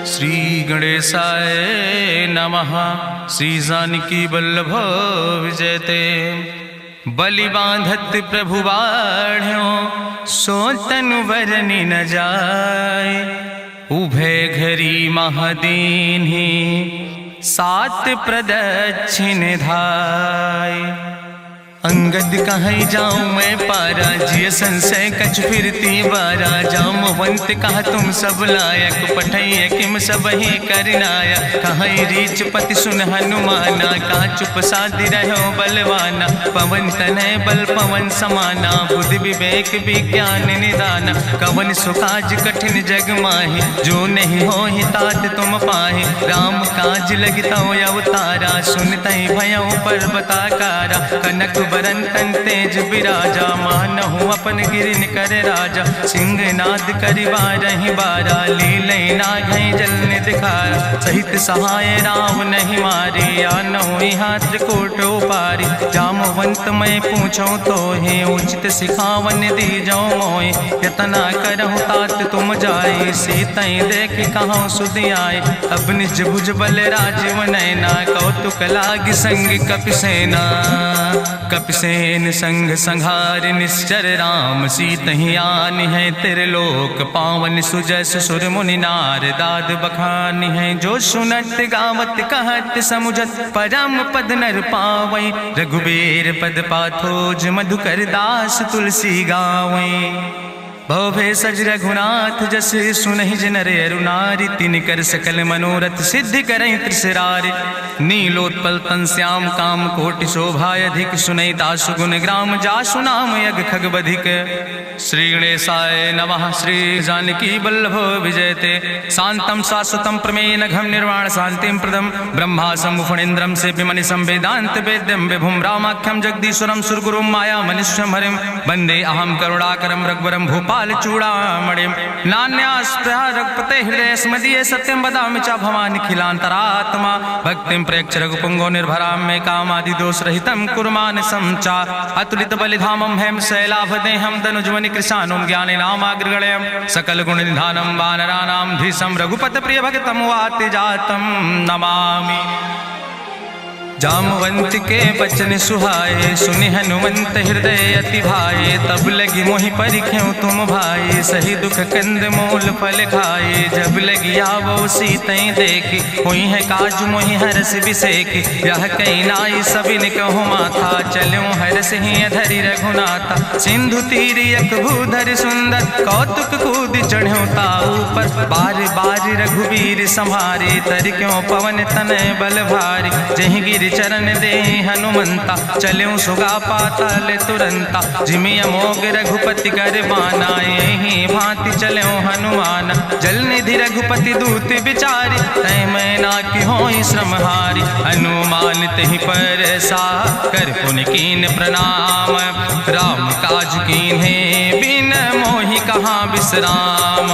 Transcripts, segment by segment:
श्री गणेशाय नमः। श्री जानकी वल्लभ विजयते। बलि बांधत प्रभु बाढ़ो सो तनु बरनि न जाय। उभय घरी महादीन्हि सात प्रदक्षिण धाय। अंगद कहीं जाऊं मैं पारा जिय संशय कछ फिरती बारा। जामवंत कहा तुम सब लायक पठैय किम सब ही करनाया। कहीं रीच पति सुन हनुमाना कहा चुप साधि रहो बलवाना। पवन तनय बल पवन समाना बुद्धि विवेक विज्ञान निदाना। कवन सुकाज कठिन जग माहि जो नहीं हो ही तात तुम पाहि। राम काज लगता अवतारा सुनतहि भयउ पर्वताकारा। कनक बरन तन तेज बिराजा मानहु अपन गिरिन कर राजा। सिंह नाद करि बारहि बारा लीलय नागहि जल निधिखारा। सहित सहाय राम नहीं मारे आनहु यहाँ त्रिकोट उपारी। जामवंत मैं पूछूं तो हे उचित सिखावन दीजो मोय। यतना करहु तात तुम जाए सीतई देख कहूँ सुधि आए। अब निज भुज बल राजीव नैना कौतुक लाग संग कपिसेना। कपिसेन संग संहार निश्चर राम सीतहि आनि है त्रिलोक पावन। सुजस सुर मुनि नार दाद बखानि है। जो सुनत गावत कहत समुझत परम पद नर पावै। रघुबीर पद पाथोज मधुकर दास तुलसी गावै। भव भेषज रघुनाथ जस सुनहि जिनर अरुनारि। तिन कर सकल मनोरथ सिद्धि करहि त्रिसरारि। नीलोत्पल तन श्याम काम कोटि शोभाय अधिक। सुनहि दासु गुण ग्राम जासु नाम यज्ञ खग बधिक। श्री गणेशाय नमः। श्री जानकी वल्लभ विजयते। शांतम शाश्वतम प्रमेय घम निर्वाण शांतिम प्रदम। ब्रह्मा शंभु फणीन्द्रम से विमनि संवेदांत वेद्यम विभुम रामाख्यम जगदीश्वरम सुरगुरुम माया मनुष्यम हरिम। वंदे अहम करुणाकरम रघुवरम भूपाल चूड़ामणिम। नान्यास्पृहा रघुपते हृदय स्मदीय सत्यम वदामि च भवानि खिलांतरात्मा। भक्तिम प्रयच्छ रघुपुंगो निर्भराम मे कामादि दोष रहितम कुर्मान समचा। अतुलित बलिधामम हेम शैलाभदेहम दनुजवनि कृशानुम ज्ञानि नामाग्रगणयम। सकल गुण निधानम वानराणाम धीसम रघुपत प्रिय भगतम वाति जातम नमामि। जामवंत के बचन सुहाए सुनि हनुमंत हृदय अति भाए। तब लगी मोहि परिख्यों तुम भाई सही दुख कंद मूल फल खाए। जब लगी आवो सीतई देखी हुई है काज मोहि हरस बिसेकी। यह कई नाई सबिन कहु माथा चलो हरस ही धरि रघुनाथा। सिंधु तीर यक भूधर सुंदर कौतुक कूद चढ़्यो ताऊ पर। बार बार रघुवीर संहारे तर क्यों पवन तनय बल भारी। जहि गिर चरण दे हनुमंता चल्यों सुगा पाताल तुरंता। जिमि अमोघ रघुपति कर बाना यही भांति चल्यों हनुमाना। जल निधि रघुपति दूत बिचारी तय मैना की होई श्रमहारी। हनुमान तहि पर सा कर पुनि कीन प्रणाम। राम काज कीन्हे बिन मोहि कहाँ विश्राम।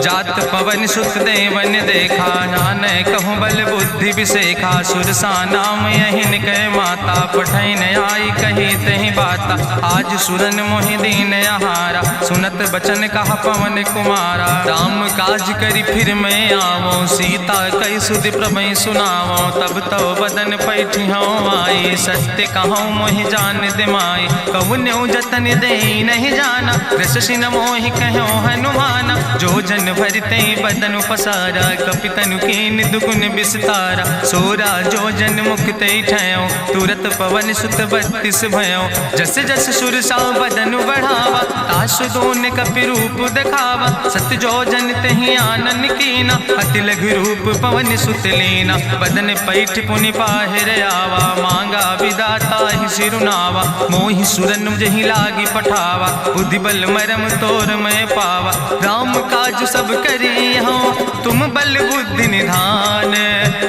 जात पवन सुत देवन देखा नानक कहूँ बल बुद्धि विसेखा। सुरसा नाम यहिन कह माता पठैन आई कही तहि बाता। आज सुरन मोहि दीन आहारा सुनत बचन कहा पवन कुमारा। राम काज करी फिर मैं आवो सीता कई सुधि प्रभु सुनावो। तब तो बदन पैठी हूँ आई सत्य कहूँ मोहि जान दिमाई। कहुन्यु जतन दे नहीं जाना रसिन मोहि कहो हनुमाना। जो जन भरते बदन पसारा कपितनु कीन दुगुन विस्तारा। सोरा जो जन मुक्त ठयो तुरत पवन सुत 32 भयो। जस जस सुरसा बदन बढ़ावा तासु दोन कपि रूप दिखावा। सत्य जो जन तहि आनन कीना अति लघु रूप पवन सुत लीना। बदन पैठ पुनि पाहिर आवा मांगा विदाता ही सिरुनावा। मोहि सुरन जहि लागी पठावा बुद्धि बल मरम तोर मैं पावा। राम काज सब करी हो तुम बल बुद्धि निधान।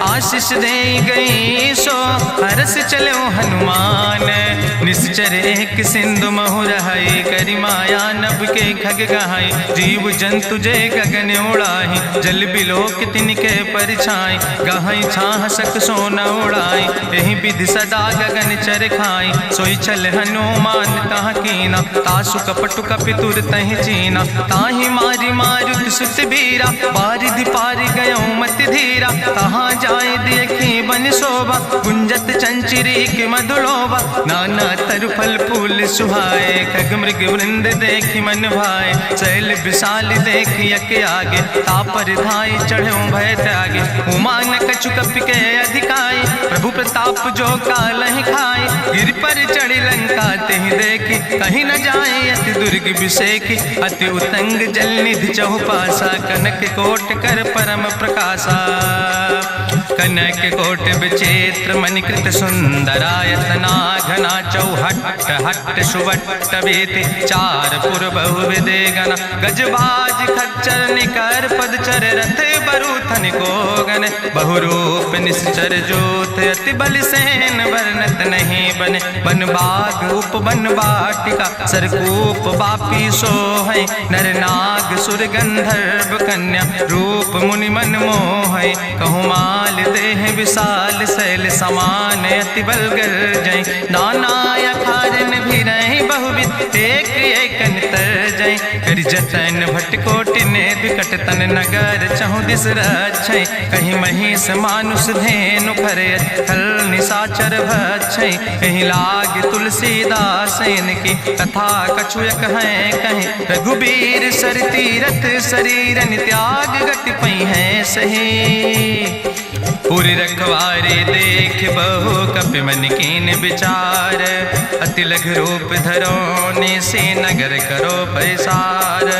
आशीष दे गई सो हरस चलो हनुमान। निश्चर एक सिंधु महु रहाई करी माया नभ के खग गहाई। जीव जंतु जे गगन उड़ाई जल बिलोक तिनके परछाई। गहाई छाह सक सोन उड़ाई यही विधि सदा गगन चर खाई। सोई चल हनुमान तह कीना तासु कपटु कपितुर तहि चीना। ताहि मारी मारुत सुत बीरा बारिधि पारि गयो मति धीरा। तहाँ जाय देखी बन शोभा गुंजत चंचिरी के मधुलोभा। नाना तरु फल फूल सुहाए खग मृग वृंद देखी मन भाए। शैल विशाल देखी यके आगे तापर धाई चढ़ो भय त्यागे। उमान कछु कपि के अधिकाई प्रभु प्रताप जो कालहि खाई। गिर पर चढ़ी लंका तेहि देखी कहीं न जाए अति दुर्ग विषेखी। अति उतंग जल निधि चहुपासा कनक कोट कर परम प्रकाशा। कनक कोट विचित्र मणिकृत सुंदरायतना घना। चौहट्ट हट्ट सुवट्ट बेति चार पुर बहु विदेगना। गजबाज खच्चर निकर पदचर रथ बरूथन को गन। बहुरूप निश्चर जोत अति बल सेन वर्णत नहीं बने। बन बाग उप बन बाटिका सरकूप बापी सोहै। नर नाग सुर गंधर्व कन्या रूप मुनि मन मोहै। कहूँ माल देह विशाल शैल समान अति बलगर जय। नाना अखारन भी रही बहुविध एक एक अंतर जय। कर जतन भटकोटि ने विकट तन नगर चहु दिस रक्षै। कहीं महिष मानुष धेनु खरे खल निशाचर भक्षै। कहीं लाग तुलसीदास इनकी कथा कछुयक है कहीं। रघुबीर सर तीरथ शरीरन त्याग गति पई है सही। पूरी रखवारे देख बहु कपि मन कीन विचार। अति लघु रूप धरो से नगर करो पैसार।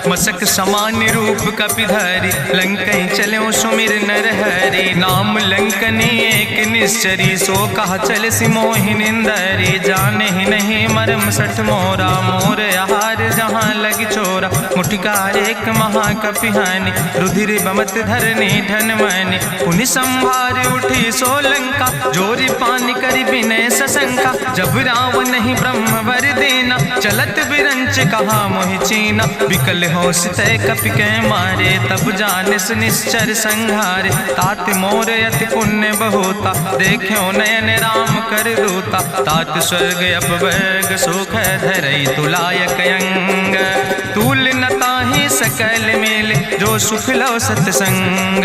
मसक समान रूप कपि धरि लंकई चलो सुमिर नर हरि। नाम लंकनी एक निश्चरी सो कहा चल सिमोहि निंदरी। जाने ही नहीं मरम सठ मोरा मोर आहार जहाँ लग चोरा। मुठिकार एक महाकपि हानि रुधिर बमत धरनी धन मानी। पुनि संभार उठी सोलंका जोरी पानी करी विनय सशंका। जब रावण नहीं ब्रह्म वर देना चलत बिरंच कहा मोहि चीना। विकल हो सितय कपि के मारे तब जानिस निश्चर संहारे। तात मोर अति पुण्य बहुता देखो नयन राम कर दूता। तात स्वर्ग अपवर्ग सुख धरई तुलायक अंग। तूल न ताहि सकल मेल जो सुख लो सत्संग।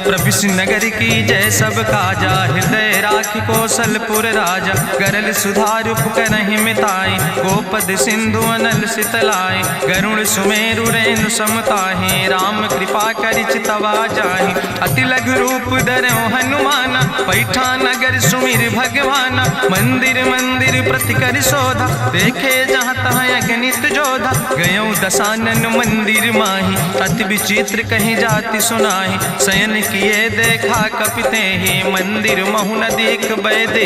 प्रभिस नगर की जय सब काजा हृदय राखि कौशलपुर राजा। गरल सुधार उपकरहि मिताई गोपद सिंधु अनल सितलाई। गरुण सुमेरु रेणु समताहि राम कृपा करि चितवा जाहि। अति लघु रूप धरो हनुमाना पैठा नगर सुमिर भगवाना। मंदिर मंदिर प्रति कर शोधा देखे जहाँ तहाँ अगणित जोधा। गयो दशानन मंदिर माही अति विचित्र कहीं जाति सुनाही। शयन किए देखा कपिते ही मंदिर महु न देख बैदे।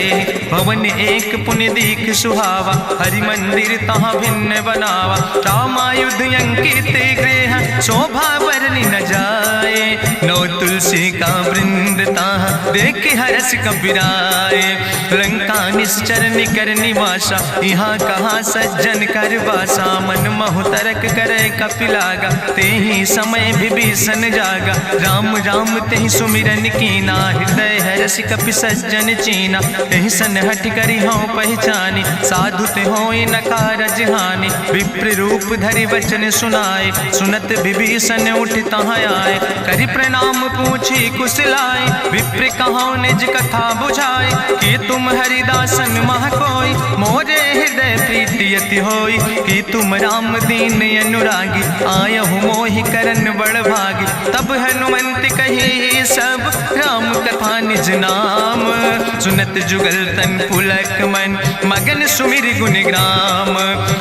भवन एक पुण्य दीख सुहावा हरि मंदिर तहाँ भिन्न बनावा। रामायुध अंकित गृह शोभा वर्णि न जाए। नौ तुलसी का वृंद तहाँ देख हरस कबीराए। लंका निश्चर निकर निवासा यहाँ कहाँ सज्जन कर वासा। मन महु तरक करे कपिलागा ते ही समय विभीषण जागा। राम राम ते ही सुमिरन कीना हृदय हरस कपि सज्जन चीना। तेहि सन हट करी हों पहचानी साधु ते होई न कारज हानि। विप्र रूप धरि वचन सुनाए सुनत विभीषण उठ तहाँ आए। करि प्रणाम पूछी कुशलाए विप्र कहो निज कथा बुझाए। कि तुम हरिदासन मह कोई मोरे हृदय प्रीति अति होई। कि तुम राम दीन अनुरागी आयहु मोहि करन बड़ भागी। तब हनुमंत कही सब राम कथा निज नाम। सुनत जुगल तन पुलक मन मगन सुमिर गुण ग्राम।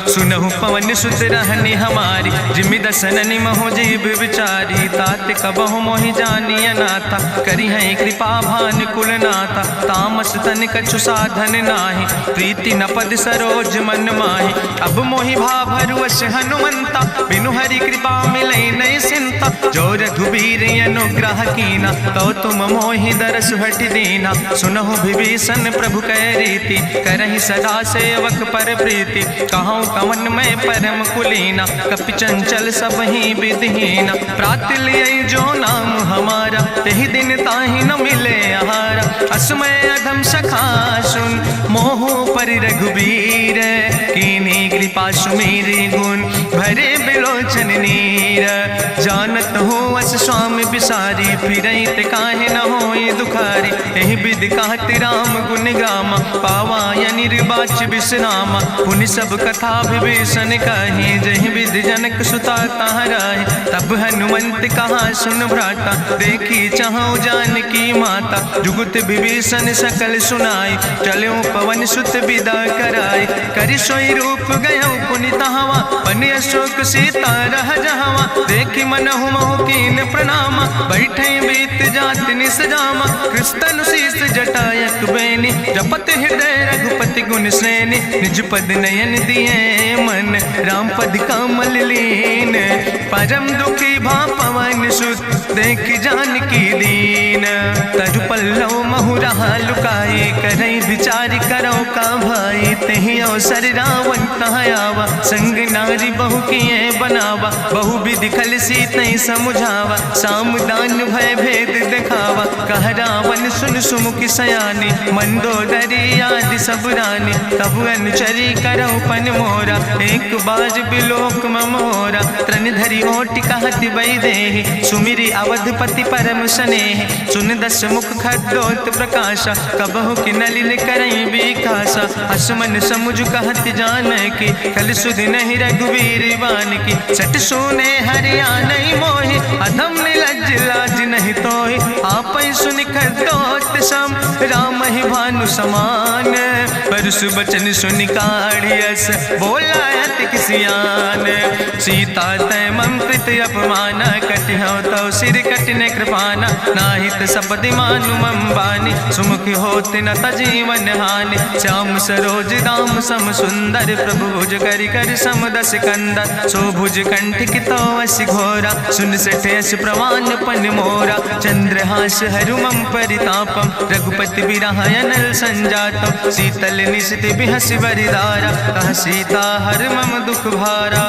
सुनहु पवन सुत रहनी हमारी जिमि दसननि महु जीव विचारी। तात कबहु मोहि जानी अनाथा करी है कृपा भान कुलनाथा, तामस तन कछु साधन नाही, प्रीति न पद सरोज मन माही। अब मोहि भाभरुअस हनुमंता, बिनु हरि कृपा मिलै नहीं सिंता। जो रघुबीर अनुग्रह कीना, तो तुम मोहि दरस हट दीना। सुनहु विभीषण प्रभु कै रीति, करहि सदा सेवक पर प्रीति। कहूँ कवन में परम कुलीना, कपि चंचल सब ही विधिहीना। प्रात लियै जो नाम हमारा, तेहि दिन ताहि न मिले आहारा। असमय अधम सखा सुन, मोहु पर रघुबीर। कीन्ही कृपा सुमेरि गुण, भरे बिलोचन नीर। जानत हो अस स्वामी बिसारी, फिरहि ते काहे न होई दुखारी। एहि विधि कहत राम गुण गामा, पावा निर्वाच विश्रामा। पुनि सब कथा विभीषण कही, जहि विधि जनक सुता कहाँ राहि। तब हनुमंत कहा सुन भ्राता, देखी चाहूँ जानकी माता। जुगुत विभीषण सकल सुनाई, चलो पवन सुत विदा कराई। करि सोई रूप गयो पुनि तहवा, बनि अशोक सीता रह जहवा। देखी मनहु मोह कीन प्रणामा, बैठे बीत जात निस जामा। कृष्ण शीस जटायक बेनी, जपत हृदय रघुपति गुण श्रेणी। निज पद नयन दिए मन, राम पद कमल लीन। परम दुखी भा पवन सुत, देख जानकी दीन। तरु पल्लव महु रहा लुकाई, करई विचार करो का भाई। तेहि अवसर रावण तहाँ आवा, संग नारी बहु किए बनावा। बहु विधि खल सीतै समुझावा, सामदान भय भेद दिखावा। कह रावण सुन सुमुखि सयानी, मंदोदरी आदि सब रानी। तब अनुचरी करौ पन मोरा, एक बाज बिलोक ममोरा। तृण धरि ओटि कहत वैदेही, सुमिरि अवधपति परम स्नेह। सुन दस मुख खद्योत प्रकाशा, कबहु कि नलिन करई बिकासा। असमन समुझ कहत जानकी, कल सुधि नहीं रघुवीर बान की। सट सुने हरिया नहीं मोहि, अधम निलज्ज लाज नहीं तोहि। आपै सुनि खद्योत सम, राम ही भानु समान। परसु बचन सुनि काढ़ियस, बोला अति किसियान। सीता तै मम कृत अपमान, कटिहौ तौ सिर कटिन कृपाना। नाहित सपदि मानु मम बानी, सुमुखि होत न तजीवन हानि। श्याम सरोज दाम सम सुंदर, प्रभु भुज करि कर सम दस कंदर। सो भुज कंठ की तो अस घोरा, सुन सठे अस प्रवान पन मोरा। चंद्रहास हरु मम परितापम, रघुपति बिरहायनल संजातम। शीतल निशित बिहसि बरिदारा, कह सीता हर मम दुख भारा।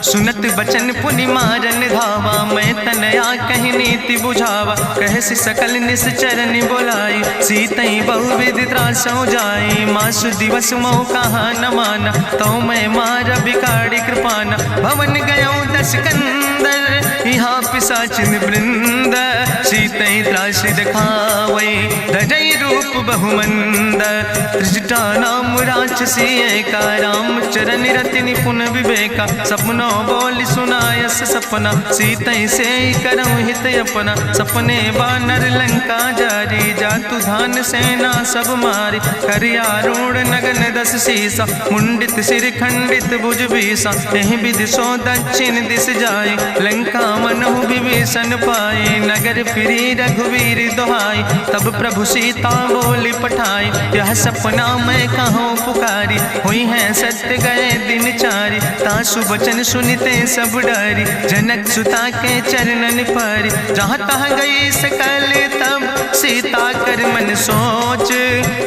सुनत बचन पुनि मारन धावा, मैं तनया कहि नीति बुझावा। कहसि सकल निश्चरन बोलाई, सीतई बहुविधि त्रासौ जाई। मासु दिवस मोह कहा न माना, तो मैं मार बिकाड़ी कृपाना। भवन गयो दस कंदर, यहाँ पिशाचिन वृंद। सीतई त्रास दिखावै, धजई रूप बहुमंद। त्रिजटा नाम राक्षसी एका, राम चरण रति निपुण विवेका। सपनो बोल सुनायस सपना, सीतई से करऊँ हित अपना। सपने बानर लंका जारी, जातु धान सेना सब मारी। करियारूढ़ नगन दस सीसा, मुंडित सिर खंडित भुज बीसा। एहि विधि सो दक्षिण दिस जाई, लंका मनहु विभीषण पाई। नगर फिरी रघुवीर दुहाई, तब प्रभु सीता बोली पठाई। यह सपना मैं कहूँ पुकारी, हुई है सत्य गए दिन चारी। तासु वचन सुनिते सब डरी, जनक सुता के चरणन परी। जहाँ तहाँ गई सकल तब, सीता कर मन सोच।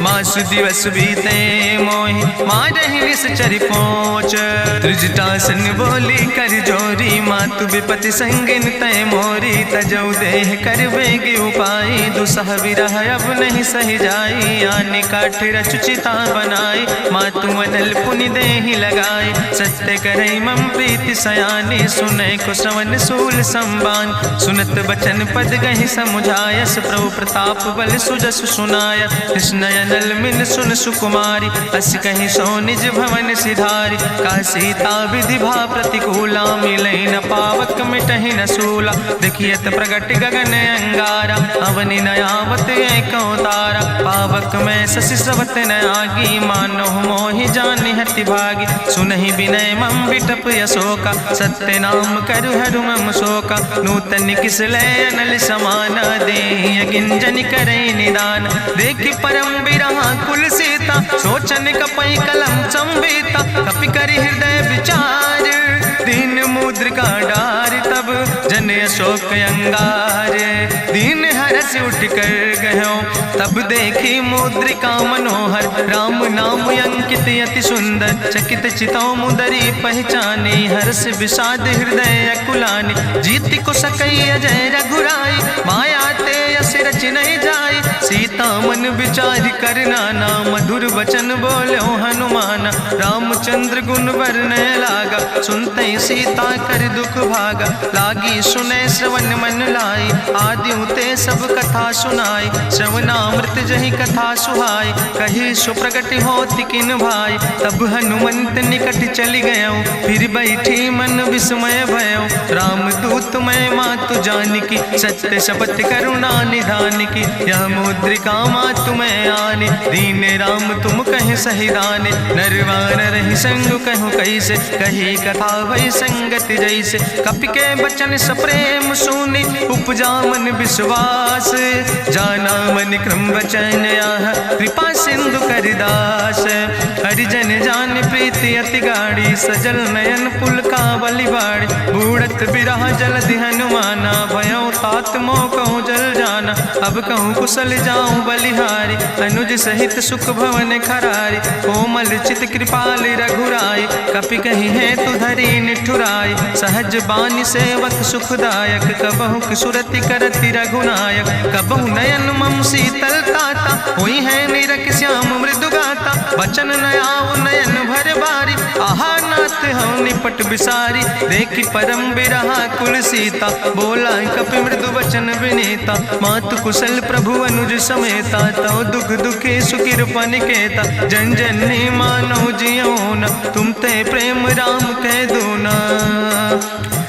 मासु दिवस बीते मोहि, मारहि निश्चर पहुँच। त्रिजटासन बोली कर जोरी, मातु विपति संगिन तय मोरी। तजौ देह कर बेग उपाय, दुसह विरह अब नहीं सही जाई। आने काठ रचुचिता बनाई, मातु अनल पुनि देहि लगाई। सत्य करई मम प्रीति सयानी, सुनै को श्रवण सूल संबान। सुनत बचन पद गहि समुझायस, प्रभु प्रताप बल सुजस सुनाय। कृष्णयनल मिल सुन सुकुमारी, अस कहि सो निज भवन सिधारी। का सीता विधि भा प्रतिकूला, मिलै न पावक मिटहि न सूला। देखियत प्रगट गगन अंगारा, अवनि न आवत एको तारा। पावक में शशि स्रवत न आगी, मानो मोहि जानि हठ अति भागी। सुनहि विनय मम विटप अशोका, सत्य नाम करु हरु मम शोका। नूतन किसलय अनल समाना, देहि गिंजन करे निदान। देखि परम बिरहा कुल सीता, सोचन कपि कलम संवेता। कपि करि हृदय विचार, दीन मुद्रिका डार। तब जन अशोक अंगार, दीन हरस उठ कर गयो। तब देखी मुद्रिका मनोहर, राम नाम अंकित अति सुंदर। चकित चितौ मुदरी पहचाने, हर्ष विषाद हृदय अकुलानी। जीति को सकई अजय रघुराई, माया ते यस रच नहीं जाई। सीता मन विचार करना ना, मधुर वचन बोलो हनुमान। रामचंद्र गुण वर्णय लागा, सुनते सीता कर दुख भागा। लागी सुने श्रवण मन लाई, आदि ते सब कथा सुनाई। श्रवणामृत जहि कथा सुहाई, कही सुप्रगट होति किन भाई। तब हनुमंत निकट चली गयो, फिर बैठी मन विस्मय भयो। राम दूत मैं मातु जानकी, सत्य शपथ करुणा निधान की। यह मुद्रिका मातु मैं आने, दीन राम तुम कहे सही दाने। नरवान रही संग कहूँ कैसे, कही कथा वही संगत जैसे। कपि के बचन सप्रेम सुनी, उपजा मन विश्वास। जाना मन क्रम वचन आह, कृपा सिंधु करिदास। हरिजन जान प्रीति अति गाढ़ी, सजल नयन पुलकावली बाड़ी। बूढ़त बिरह जलधि हनुमाना, भयो तात मोह कहूँ जल जाना। अब कहूँ कुशल जाऊँ बलिहारी, अनुज सहित सुख भवन खरारी। कोमल चित कृपाल रघुराई, कपि कही है तु धरी निठुराई। सहज बानी सेवक सुखदायक, कबहु किशुरति करति रघुनायक। कबहु नयन मम शीतल ताता, हुई है निरख श्याम मृदु गाता। बचन नयाव नयन भर बारी, आहा नाथ हम निपट बिसारी। देखि परम बिरहा कुल सीता, बोला कपि मृदु वचन विनीता। मातु कुशल प्रभु अनुज समेता, तव दुख दुखे सुकृपा निकेता। जन जननी मानो जियो न, तुम ते प्रेम राम कह दो ना।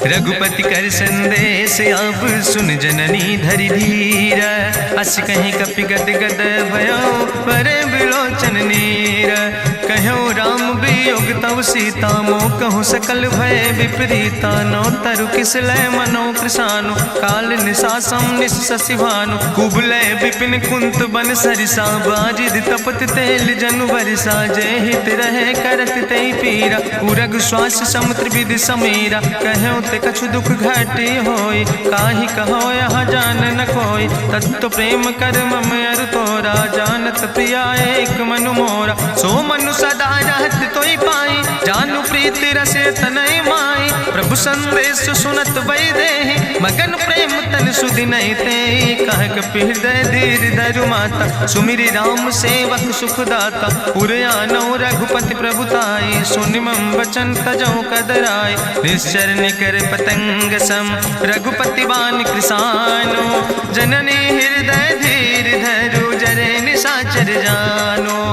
रघुपति कर संदेश अब सुन जननी धरि धीर। अस कहीं कपि गद गद भयो, परे बिलोचन नीर। कहो राम वियोग तव सीता, मोह कहूँ सकल भय विपरीता। नौ तरु किसलय मनो कृशानु, काल निशासम निशि भानु। कुबलय विपिन कुंत बन सरिसा, बाजिद तपत तेल जनु बरिसा। जय हित रहे करत ते पीरा, उरग श्वास समुद्र विधि समीरा। कहो ते कछु दुख घाटी होई, काहि कहो यहाँ जान न कोई। तत्व प्रेम कर मम अरु तोरा, जानत प्रिया एक मनु मोरा। सो मनु सदा रहत तोई पाई, जानु प्रीति रसे तनय माई। प्रभु संदेश सुनत वै देहि, मगन प्रेम तन सुधि नहीं ते। कह कपि हृदय धीर धरु माता, सुमिरि राम सेवक सुख दाता। उरयानो रघुपति प्रभुताई, सुनि मम वचन तजौ कदराई। निश्चर निकर पतंग सम, रघुपति बान कृसानो। जननी हृदय धीर धरु, जरे निशाचर जानो।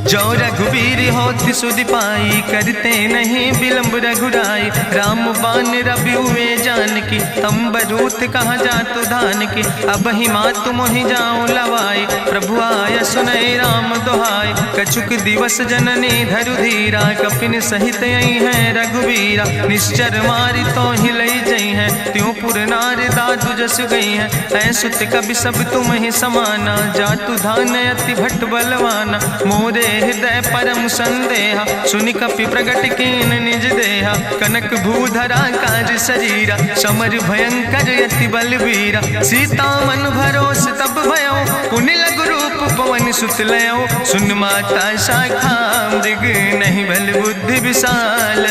जो रघुवीर होति सुधि पाई, करते नहीं विलंब रघुराई। राम बान रवि हुए जानकी, तंबरूत कहाँ जातु धान की। अब ही मातु मोहि जाऊँ लवाई, प्रभु आय सुनय राम दुहाई। कछुक दिवस जननी धरु धीरा, कपिन सहित आई है रघुवीरा। निश्चर मारी तो ही लई जई है, त्यों पुर नार दादु जस गई है। ऐसुत कवि सब तुम ही समाना, जातु धान अति भट बलवाना। मोरे हृदय परम संदेहा, सुनि कपि प्रगट कीन निज देहा। कनक भूधरा काज शरीरा, समर भयंकर यति बलवीरा। सीता मन भरोस तब भयो, पुनि लघु रूप पवन सुत लयो। सुन माता शाखा मृग, नहीं बल बुद्धि विशाल।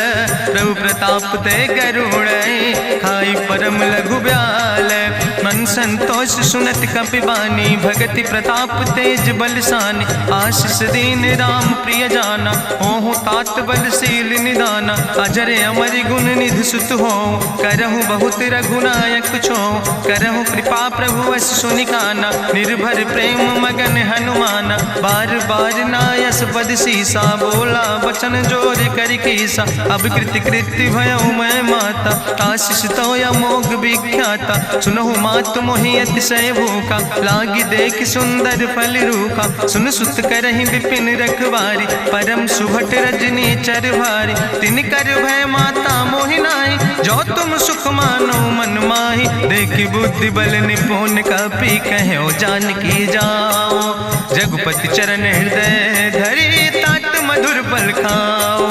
प्रभु प्रताप ते करुणै, खाई परम लघु ब्याल। मन संतोष सुनत कपि बानी, भगति प्रताप तेज बलसानी। आशीष दीन राम प्रिय जाना, ओहु तात बलशील निदाना। अजर अमर गुण निधि सुत हो, करहु बहुत रघुनायक छो। करहु कृपा प्रभु अस सुनिकाना, निर्भर प्रेम मगन हनुमाना। बार बार नायस पद सीसा, बोला वचन जोर कर कीसा। अब कृति कृति भयो मैं माता, आशीष तो अमोघ विख्याता। सुनहु मात मात मोहि अतिशय भूखा, लागी देख सुंदर फल रूखा। सुन सुत करहि विपिन रखवारी, परम सुभट रजनी चर भारी। तिन कर भय माता मोहि नाहि, जो तुम सुख मानो मन माहि। देखि बुद्धि बल निपुण कपि, कहो जानकी जाओ। जगुपति चरण हृदय धरि, तात मधुर फल खाओ।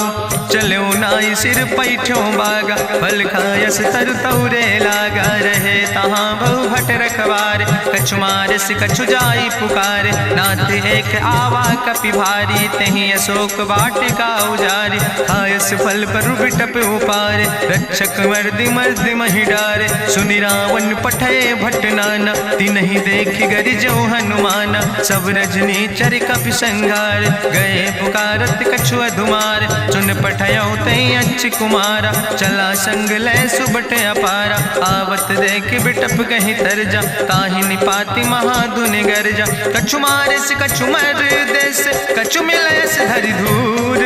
चलो नाई सिर पैठो बागा, फल खायस तरु तौरे लागा। रहे तहाँ बहु भट रखवारे, कछु मारस कछु जाई पुकारे। नाथ एक आवा कपि भारी, तहीं अशोक वाटिका उजारी। खायस फल पर बिटप उपारे, रक्षक मर्दि मर्दि महि डारे। सुनि रावण पठय भट नाना, तिन्हि देखि गरिजो हनुमाना। सब रजनी चर कपि संघार, गए पुकारत कछु अधुमार। चुन पठयो तई अच्छ कुमारा, चला संग लय सुबट अपारा। आवत देख बिटप कहीं तरजा, ताहि निपाति महाधुनि गर्जा। कछु मारिस कछु मर देस, कछु मिलयस धरि धूर।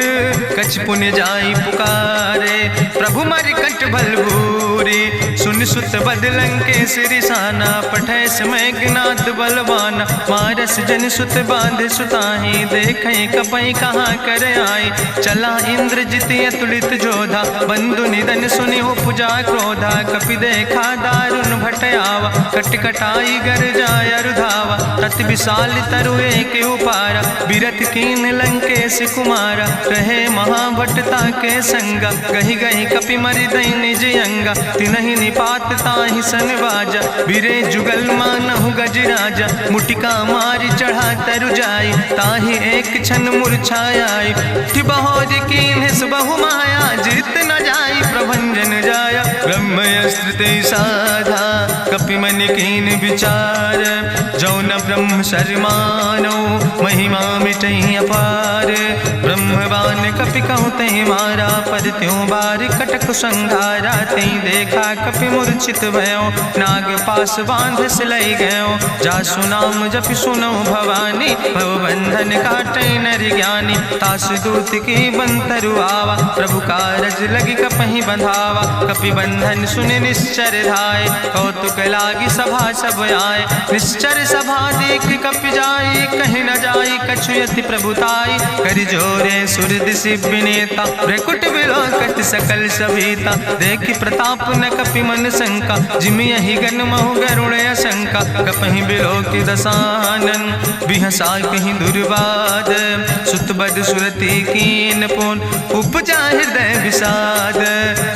कछ पुण्य जाई पुकारे, प्रभु मरि कंठ बल भूरी। सुन सुत बदलं के सिरिसाना, पठय समय ज्ञात बलवाना। मारस जन सुत बांध सुताही, देखें कपई कहाँ कर आई। चला इंद्रजित अतुलित जोधा, बंधु निधन सुनि उपजा क्रोधा। कपि देखा दारुण भटयावा, कट कटाई गर जाय रुधावा। तत विशाल तरु एक उपारा, बिरथ कीन लंकेश कुमारा। रहे महाभटता के संगा, गहि गहि कपि मरि दई निज अंगा। तिनहि निपात ताहि सन बाजा, बिरे जुगल मानहु गजराजा। मुटिका मारि चढ़ा तरु जाई, ताहि एक क्षण मूर्छाई। बहोज कीन्ह बहु माया, जीत न जाई प्रभंजन जाया। ब्रह्मस्त्र ते साधा, कपि मन कीन विचार। जो न ब्रह्म शर्मानो, महिमा मिटई अपार। ब्रह्मवान कपि कहु तहि मारा, पर त्यों बार कटक संघारा। तई देखा कपि मूर्छित भयो, नाग पास बांध सिलई गयो। जासु नाम जपि सुनो भवानी, भव बंधन काटै नर ज्ञानी। तास दूत की बंतरु आवा, प्रभु कारज लगी कपहि बंधावा। कपि बंधन सुनि निश्चर धाय, कौतुक लागी सभा सब आए। निश्चर सभा देख कपि जाई, कहीं न जाई कछु यति प्रभुताई। करि जोरे सुर दिसि विनेता, भ्रकुट विलोकत सकल सभीता। देखि प्रताप न कपि मन शंका, जिमि यहि गन महु गरुण असंका। कपहि बिलोकि दसानन, बिहसा कहीं दुर्वाद। सुत बद सुरति कीन पुन, उपजा हृदय विषाद।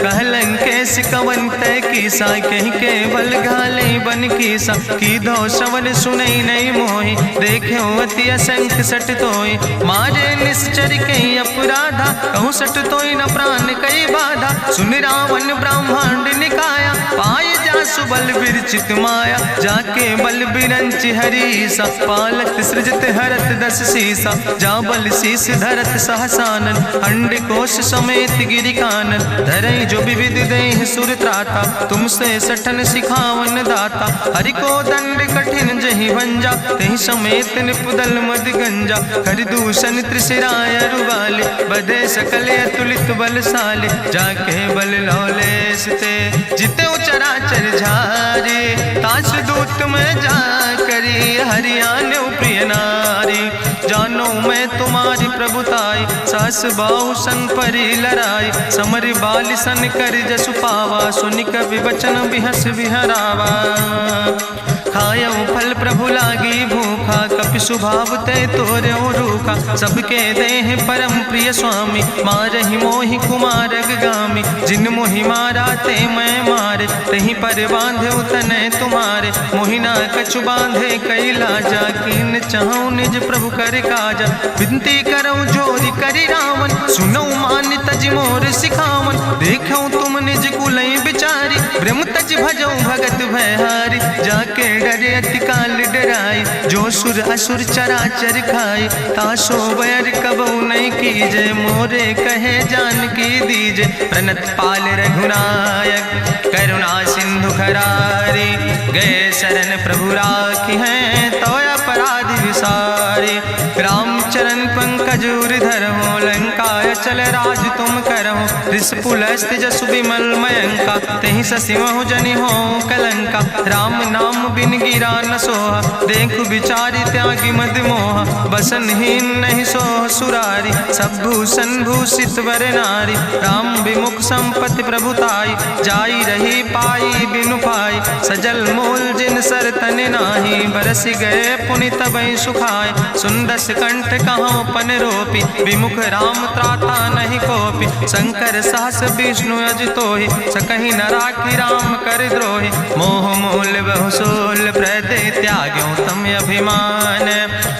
कहलन केस कवन तय कीसा, कहीं केवल घाले बन कीसा। कीधो श्रवण सुनई नहीं मोहि, देख्यो अति असंख सट तोय। मारे निश्चर कई अपराधा, कहूँ सट तोय न प्राण कई बाधा। सुन रावण ब्रह्मांड निकाया, पाय जासु बल विरचित माया। जाके बल बिरंच हरीसा, पालक सृजत हरत दस सीसा। जा बल शीस धरत सहसानन, अंड कोश समेत गिरि कानन। धरई जो विविध देह सुर त्राता, तुमसे सठन सिखावन दाता। हरि को दंड कठिन जहि भंजा, तहि समेत निपुदल मद गंजा। हरि दूषण त्रिशिराय रुवाले, बधे सकल अतुलित बलशाले। जाके बल लौलेस ते, जिते चराचर झारे। तास दूत में जा करी, हरियाण प्रिय नारी। जानो मैं तुम्हारी प्रभुताई, सास बाहु सन परी लड़ाई। समर बाल सन कर जसु पावा, सुनि कवि वचन बिहस बिहरावा। खायो फल प्रभु लागी भूखा, कपि स्वभाव ते तोर्यो रूखा। सबके देह परम प्रिय स्वामी, मारहि मोहि कुमार गामी। जिन मोहि मारा ते मैं मारे, तहीं पर बांधे तनै तुम्हारे। मोहि ना कछु बांधे कई लाजा, कीन चाहूं निज प्रभु कर काजा। विनती करऊं जोरि करि रावण, सुनऊ मान तज मोर सिखावन। देखऊं तुम निज कुलई बिचारी, ब्रह्म तज भजऊं भगत भयहारी। जाके डरे अति काल डराई, जो सुर असुर चराचर खाई। तासो बैर कबऊ नहीं कीजे, मोरे कहे जानकी दीजे। प्रणत पाल रघुनायक, करुणा सिंधु खरारी। गए शरण प्रभु राखी हैं, तो अपराध विसारी। रामचरण पंकज धर हो, लंका आय चल राज तुम करहु, ऋषपुलस्त्य जसु विमल मयंका, तेहि ससिमहु जनि हो कलंका। राम नाम बिन गिरा न सोहा, देखु विचारि त्यागी मद मोहा। बसनहीन नहीं सोह सुरारी, सब भूषण भूषित वर नारी। राम विमुख संपत्ति प्रभुताई, जाई रही पाई बिनु पाई। सजल मूल जिन सर तन नाही, बरस गए पुनि तबहि सुखाय। सुंदस कंठ कहाँ पन रोपी, विमुख राम त्राता नहीं कोपी। शंकर सहस विष्णु अजितोहि, सकहि न राखि राम कर द्रोहि। मोह मूल बहु सोल प्रदे, त्याग्यों तम अभिमान।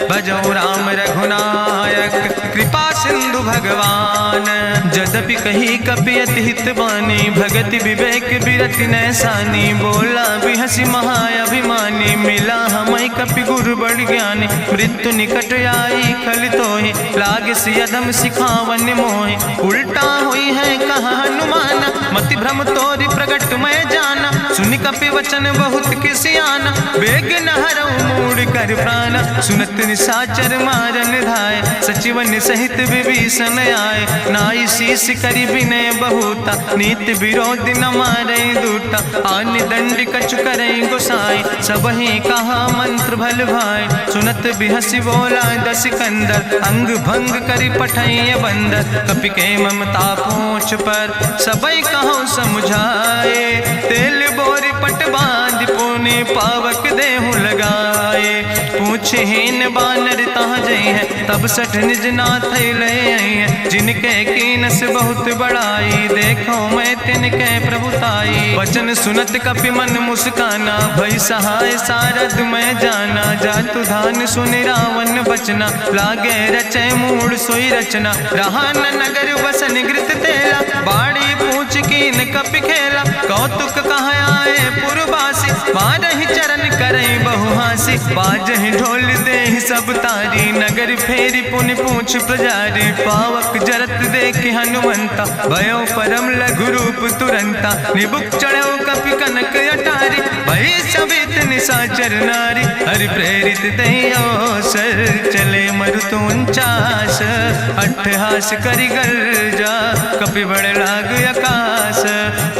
भजौ राम रघुनायक, कृपा सिंधु भगवान। जदपि कही कपि अति हित बानी, भगति विवेक बिरति नैसानी। बोला बिहसि महाअभिमानी, मिला हमय कपि गुरु बड़ ज्ञानी। मृत्यु निकट आई खल तोहि, लागे सियदम सिखावन मोहि। उल्टा हुई है कहा हनुमान, मति भ्रम तोरि प्रगट मैं जाना। सुनि कपि वचन बहुत किसियाना, बेग न हरऊ मूढ़ कर प्राण। सुनत निशाचर मारन धाय, सचिवन सहित विभीषण आए। नाई शीस करि विनय बहुता, नीति विरोध न मारै दूता। आन दंड कछु करै गोसाई, सबहि कहा मंत्र भल भाई। सुनत बिहसि बोला दस कंदर, अंग भंग करि पठैय बंदर। कपि के ममता पूछ पर, सबई कहो समुझाए। तेल बोरी पट बांध पुनि, पावक देहु लगाए। पूछहीन बानर तहाँ जई है, तब सठ निज नाथ ले आई है। जिनके कीनस बहुत बड़ाई, देखो मैं तिनके प्रभुताई। वचन सुनत कपि मन मुस्काना, भई सहाय सारद मैं जाना। जातु धान सुनि रावण बचना, लागे रचय मूढ़ सोई रचना। रहा न नगर बसन घृत तेला, बाड़ी पूछ कीन कपि खेला। कौतुक कहाँ आए पुरवासी, मारहि चरण करई बहुहासी। बाजहि ढोल देहि सब तारी, नगर फेरी पुनि पूछ पुजारी। पावक जरत देखि हनुमंता, भयो परम लघु रूप तुरंता। निबुक चढ़ो कपि कनक अटारी, भई सवित निशाचर नारी। हरि प्रेरित तहि अवसर, चले मरुत 49। अट्ठहास करि गर्जा, कपि बड़ लाग आकाश।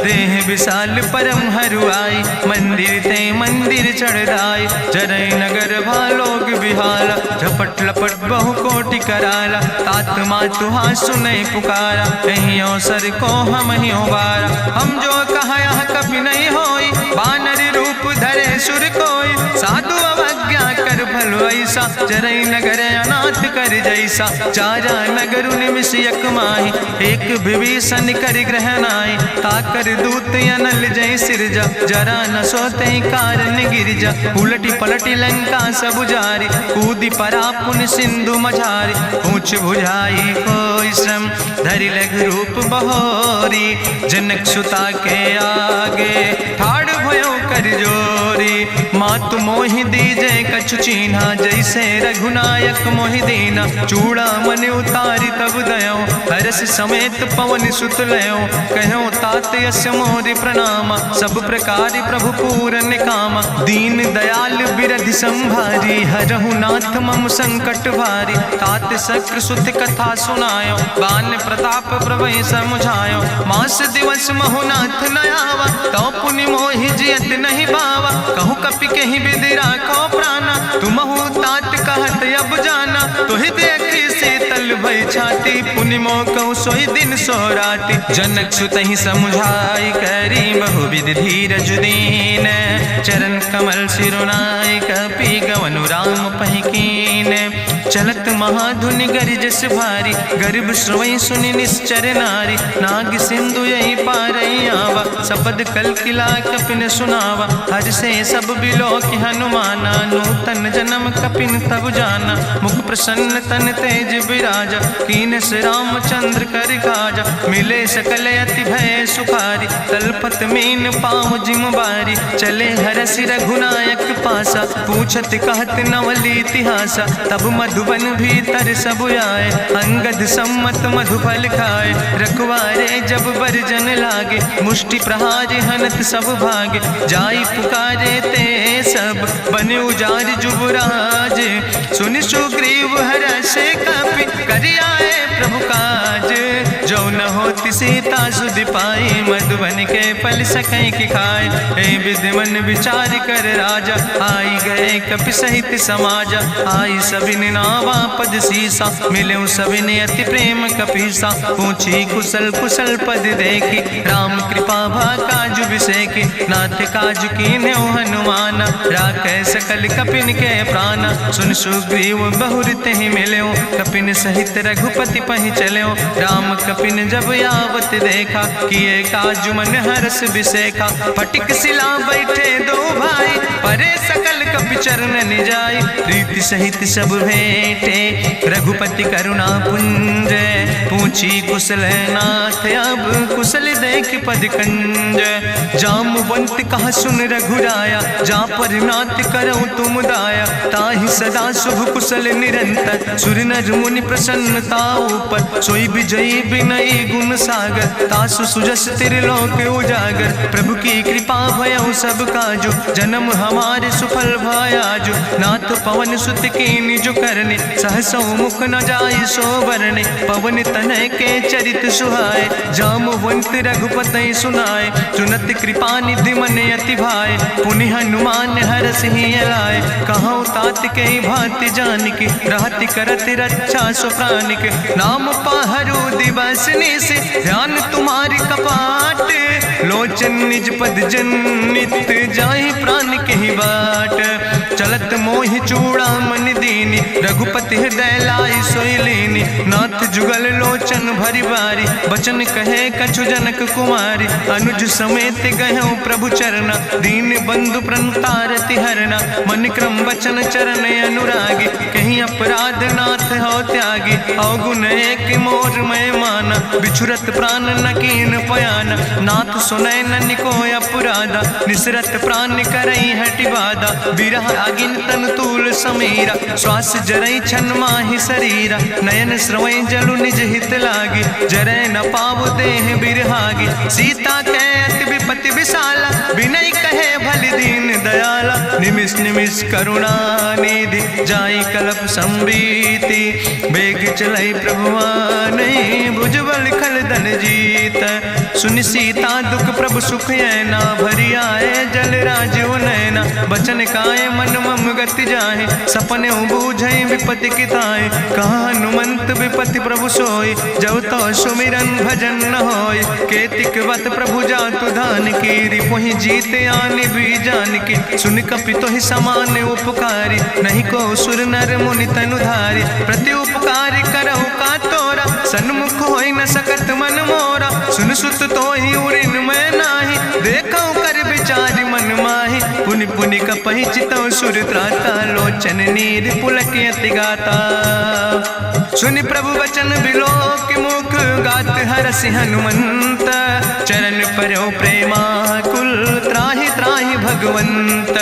देह विशाल परम हरुआई, मंदिर ते मंदिर चढ़ाई। जरै नगर भालोग बिहाला, झपट लपट बहु कोटि कराला। तात मातुहा सुनै पुकारा, कहीं अवसर को हम ही बारा। हम जो कहा यह कभी नहीं होई, बानर रूप धरे सुर कोई। साधु अवज्ञा कर भल ऐसा, जरै नगर अनाथ कर जैसा। चारा नगर निमिष यक माही, एक विभीषण कर ग्रह नाई। ताकर दूत अनल जय सिरजा, जरा न सोते कारण गिरजा। उलटी पलटी लंका सब जारी, कूदी परा पुन सिंधु मझारी। पूछ बुझाई कोई श्रम, धरि लघु रूप बहोरी। जनक सुता के आगे, ठाड़ भयो कर जोरी। मातु मोहि दीजे कछु चीन्हा, जैसे रघुनायक मोहि दीना। चूड़ा मन उतारी तब दयो, हरस समेत पवन सुत लयो। कहो तात यस मोरि प्रणामा, सब प्रकार प्रभु पूरन कामा। दीन दयाल बिरधि संभारी, हरहु नाथ मम संकट भारी। तात शक्र सुत कथा सुनायो, बान प्रताप प्रभय समुझायो। मास दिवस महु नाथ न आवा, तो पुनि मोहि जियत नहीं बावा। कहु कपि कहि विधि राखो प्राणा, तुमहु तात कहत अब जाना। तुहि देखी शीतल भई छाती, पुनि मोह कहु सोई दिन सोराती। जनक सुतहि समुझाई, करी बहु विधि धीरज दीन। चरण कमल सिरुनाई, कपि गवनु राम पहि कीन। चलत महाधुनि गरिजस भारी, गर्भ श्रोई सुनि निश्चर नारी। नाग सिंधु यही पारई आवा, सबद कल किला कपिन सुनावा। हर से सब बिलो कि हनुमाना, नूतन जन्म कपिन तब जाना। मुख प्रसन्न तन तेज विराजा, कीनस रामचंद्र कर काजा। मिले सकल अति भय सुखारी, तलपत मीन पाँव जिम बारी। चले हरस रघुनायक पासा, पूछत कहत नवल इतिहासा। तब मधुबन भीतर सब आए, अंगद सम्मत मधुफल खाए। रखवारे जब बरजन लागे, मुष्टि प्रहार हनत सब भागे। जाई पुकारे ते सब, बन उजार जुबराज। सुनि सुग्रीव हरषे कपि, करि आए प्रभु काज। न होती सीता सुध पाई, मधुबन के फल सकै की खाए। हे विधि मन विचार कर राजा, आई गए कपि सहित समाजा। आई सबिन नावा पद सीसा, मिले सबिन अति प्रेम कपीसा। पूछी कुशल कुशल पद देखी, राम कृपा भा काजु बिसेकी। नाथ काजु कीन्हे हनुमान, राखे सकल कपिन के प्राण। सुन सुग्रीव बहुर तेहि मिल्यो, कपिन सहित रघुपति पहि चल्यो। राम कपिन जब यावत देखा, किए काजु मन हरस बिसेखा। फटिक सिला बैठे दो भाई, परे सकल कपि चरण निजाई। प्रीति सहित सब भेंटे, रघुपति करुणा पुंज। पूछी कुशल नाथ, अब कुशल देख पद कंज। जामवंत कहा सुन रघुराया, जा पर नाथ करऊं तुम दाया। ताहि सदा शुभ कुशल निरंतर, सुर नर मुनि प्रसन्नता ऊपर। सोई विजयी विनयी गुण सागर, तासु सुजस त्रिलोक उजागर। प्रभु की कृपा भयउ सब काजु, जन्म हमारे सुफल भयाजु। नाथ पवन सुत कीन्हि जो करने, सहसौ मुख न जाय सो बरने। पवन तनय के चरित सुहाए, जामवंत रघुपति सुनाए। चुनत कृपा निधि मन अति भाए, पुनि हनुमान हरषि लाए। कहौं तात के भांति जानिके, रहति करत रक्षा सो प्राणिके। नाम पाहरु दिवस निशि, ध्यान तुम्हारी कपाट। लोचन निज पद जनित, जाहि प्राण के ही बाट। चलत मोहि चूड़ामणि दीनी, रघुपति हृदय लाई सोई लीनी। नाथ जुगल लोचन भरि बारी, बचन कहे कछु जनक कुमारी। अनुज समेत गहऊँ प्रभु चरना, दीन बंधु प्रणतारति हरना। मन क्रम बचन चरण अनुरागी, कहीं अपराध नाथ हो त्यागी। अवगुण एक मोर मैं माना, बिछुरत प्राण न कीन पयाना। नाथ सुनय ननि को अपराधा, निसरत प्राण करई हटि बाधा। बिरह आगिन तन तूल समीरा, श्वास जरई छन माहि शरीरा। नयन श्रवै जलु निज हित लागी, जरै न पाव देह बिरहागी। सीता के अति विपति विशाला, विनय कहे भलि दीन दयाला। निमिष निमिष करुणा निधि, जाई कलप संबीति। बेग चलई प्रभुवानई, भुजबल खल धन जीत। सुनि सीता दुख प्रभु सुख ऐना, भरि आए जल राजो नैना। बचन काए मन मम गति जाहे, सपने बूझई विपति किताए। कहा हनुमंत विपति प्रभु सोई, जब तो सुमिरन भजन न होय। केतिक वत प्रभु जातु धान की, रिपुहि जीत आनि भी जान की। सुन कपि तोहि समान उपकारी, नहीं को सुर नर मुनि तनुधारी। प्रति उपकार करहु का तोरा, सन्मुख होई न सकत मन मोरा। सुन सुत तोहि उरिन मैं नाही, देखौ कर विचारि मन माहि। पुनि पुनि कपहि चितौ सुर त्राता, लोचन नीर पुलक अति गाता। सुनि प्रभु वचन बिलोक मुख, गात हरषि हनुमंत। चरण पर्यो प्रेमाकुल, त्राहि त्राहि भगवंत।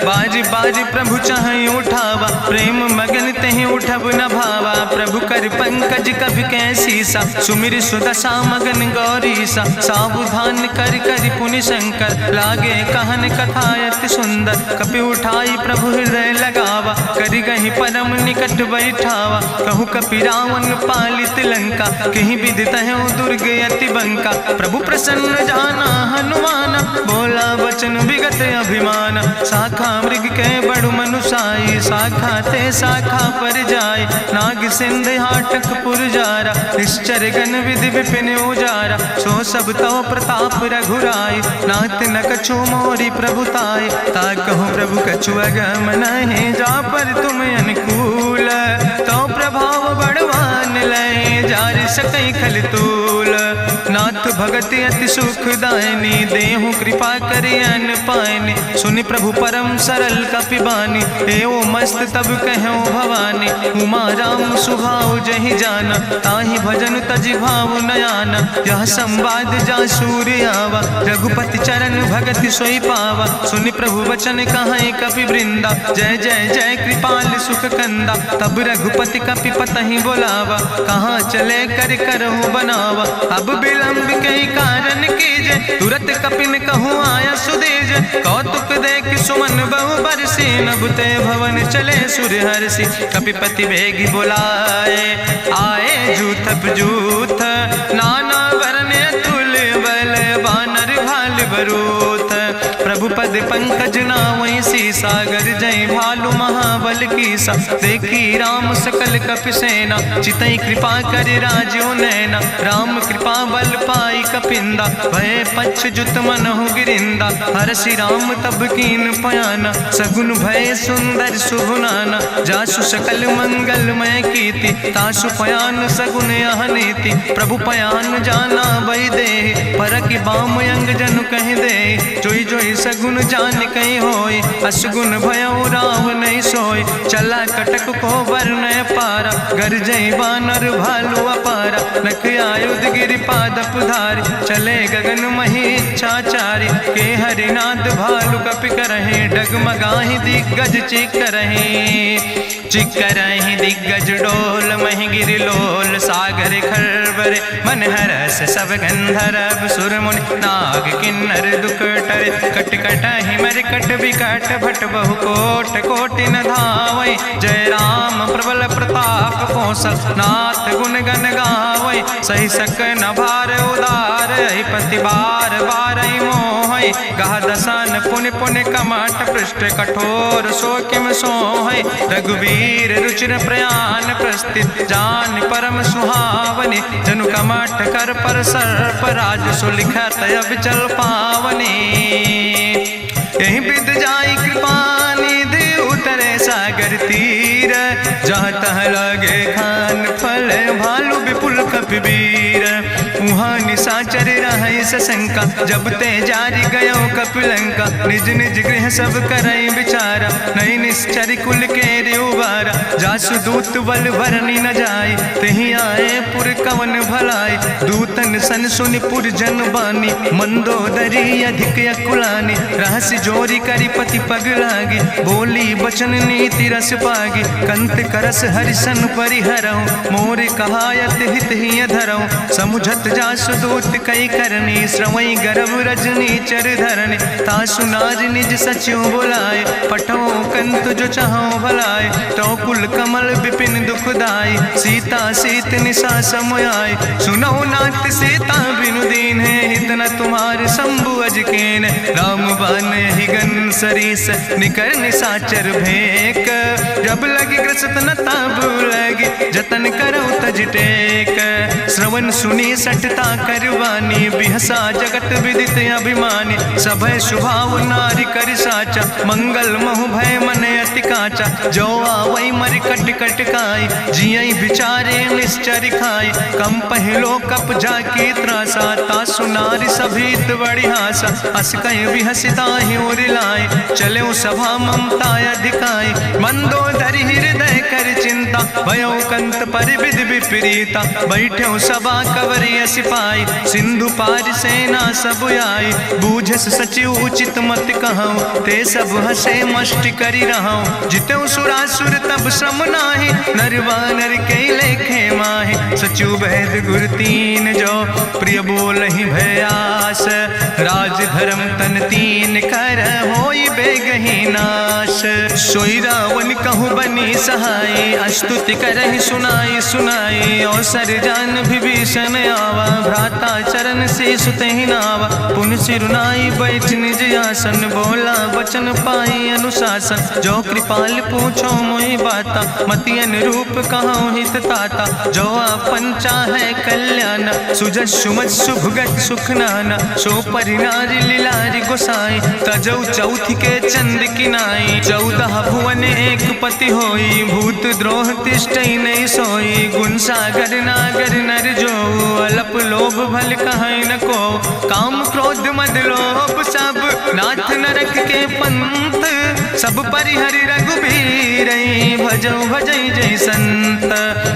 बाज बाज प्रभु चाहि उठावा, प्रेम मगन तेहि उठब न भावा। प्रभु कर पंकज कभि कैसीसा, सुमिर सुदशा मगन गौरीसा। सावधान कर कर पुनि शंकर, लागे कहन कथा अति सुंदर। कपि उठाई प्रभु हृदय लगावा, करि गहि परम निकट बैठावा। कहु कपि रावण पालित लंका, कहीं विधि तहु दुर्ग अति बंका। प्रभु प्रसन्न जाना हनुमाना, बोला वचन विगत अभिमान। शाखा मृग के बड़ु मनुसाई, शाखा ते शाखा पर जाय। नाग सिंध हाटक पुरजारा, निश्चर गण विधि विपिन उजारा। सो सब तव प्रताप रघुराई, नाथ न कछु मोरी प्रभुताई। ता कहूँ प्रभु कछु अगम नहीं, जा पर तुम अनुकूल। तो प्रभाव बड़वान लय, जार सकई खल तूल। नाथ भगति अति सुखदायनी, देहु कृपा करि अन पायनी। सुनि प्रभु परम सरल कपिबानी, एवो मस्त तब कहूँ भवानी। उमा राम सुभाव जहि जाना, ताहि भजन तजि भाव नयाना। यह संवाद जा सूर्य आवा, रघुपति चरण भगति सोई पावा। सुनि प्रभु वचन कहाई कपि वृंदा, जय जय जय कृपाल सुख कंदा। तब रघुपति कपि पतहि बोलावा, कहाँ चले कर करहु बनावा। अब विलंब कई कारण कीजे, तुरत कपिन कहूँ आया सुदेज। कौतुक देख सुमन बहु बरसी, नभ ते भवन चले सुर हरषि। कपिपति वेगी बुलाए, आए जूथप जूथ, नाना रूथ। प्रभु पद पंकज नावै सीसा, गर्जै भालु महाबल कीसा। देखी राम सकल कपि सेना, चितई कृपा कर राजो नैना। राम कृपा बल पाई कपिंदा, भय पक्ष जुत मनहु गिरिंदा। हरषि राम तब कीन पयाना, सगुन भय सुंदर शुभ नाना। जासु सकल मंगलमय कीर्ति, तासु पयान सगुन यह नीति। प्रभु पयान जाना बई दे, परकि बाम अंग जन कह दे। जोई जोई सगुन जान कहीं होय, असगुन भयो राव नहीं सोय। चला कटक को वर्ण पारा, गर्जई बानर भालू अपारा। नख आयुध गिरि पादप धारी, चले गगन मही इच्छाचारी। के हरिनाद भालू कपि करहि, डगमगाहि दिग्गज चिक करहि। चिक करहि दिग्गज डोल, महि गिरि लोल सागर खरबर। मन हरस सब गंधर्व सुर मुनि, नाग किन्नर दुख टरे। कट कटहि मरकट विकट, भट बहु कोट कोटि न धावै। जय राम प्रबल प्रताप कौशल, नाथ गुण गण गावै। सही सक न भार उदार, पति बार बार मोहै। गह दसन पुन पुन कमठ, पृष्ठ कठोर सो किम सोहै। रघुवीर रुचिर प्रयाण प्रस्थित, जान परम सुहावनी। जनु कमठ कर पर सर्प, राज सुलिखत अविचल पावनी। यही विद जाई कृपा निधि, उतरे सागर तीर। जहाँ तह लगे खान फल, भालू विपुल कपिवीर। वहाँ निशाचर रहे सशंका, जब ते जारी गयो कपिलंका। निज निज गृह सब करई विचारा, नहीं निश्चर कुल के रेउबारा। जासु दूत बल भरनी न जाय, तेहि आए पुर कवन भलाई। दूतन सन सुनि पुर जन बानी, मंदोदरी अधिक अकुलानी। रहस्य जोरी करी पति पग लागी, बोली बचन नीति रस पागी। कंत करस हरिसन परिहरऊँ, मोर कहायत हित ही धरऊँ। समुझत जासु दूत कई करनी, श्रवई गर्भ रजनी चर धरनी। तासु नार निज सचिव बुलाए, पठो कंत जो चाहो भलाए। तो कुल कमल विपिन दुखदाई, सीता सीत निशा समयाय। सुनो नाथ सीता बिनु दीन है, हित न तुम्हारे शंभु अजकेन। राम बान ही गन सरीस, निकर निशाचर भेक। जब लगी ग्रसत न ताब लगी, जतन करो तज टेक। श्रवण सुनी सटता करवानी, बिहसा जगत विदित अभिमानी। सभय स्वभाव नारी कर साचा, मंगल महु भय मन अति काचा। जो आवै मर कट कट खाई, जियई विचारे निश्चर खाई। कम पहलो कप जाकी त्रासा, तासु नारी सभीत बड़ी हासा। अस कह विहसिता ही उरिलाए, चले सभा ममता अधिकाई। मंदोदरी हृदय कर चिंता, भयो कंत पर विध विपरीता। बैठे सभा कवरिय सिपाही, सिंधु पार सेना सब आई। बूझस सचिव उचित मत कहूँ, ते सब हसे मष्ट करी रहूँ। जितऊ सुरासुर तब श्रम नाही, नर वानर के लेखे माहि। सचिव भेद गुर तीन जो, प्रिय बोल ही भयास। राज धर्म तन तीन कर, होई बेगही नाश। सोई रावण कहूँ बनी सहाय, अस्तुति करहि सुनाई सुनाई। अवसर जान विभीषण आवा, भ्राता चरण से सुतहि नावा। पुन सिरुनाई बैठ निज आसन, बोला वचन पाई अनुशासन। जो कृपाल पूछो मोहि बाता, मति अनुरूप कहूँ हित ताता। जो आपन चाहे कल्याण, सुजस सुमत सुभगत सुख नाना। सो परिनारी लीलारी गोसाई, तजौ चौथ के चंद किनाई। 14 भुवन एक पति होई, भूत द्रोह तिष्ठई नहीं सोई। गुण सागर नागर नर जो, अलप लोभ भल कहीं न को। काम क्रोध मद लोभ सब, नाथ नरक के पंथ। सब परिहरि रघुबीर, भजौ भजै जय संत।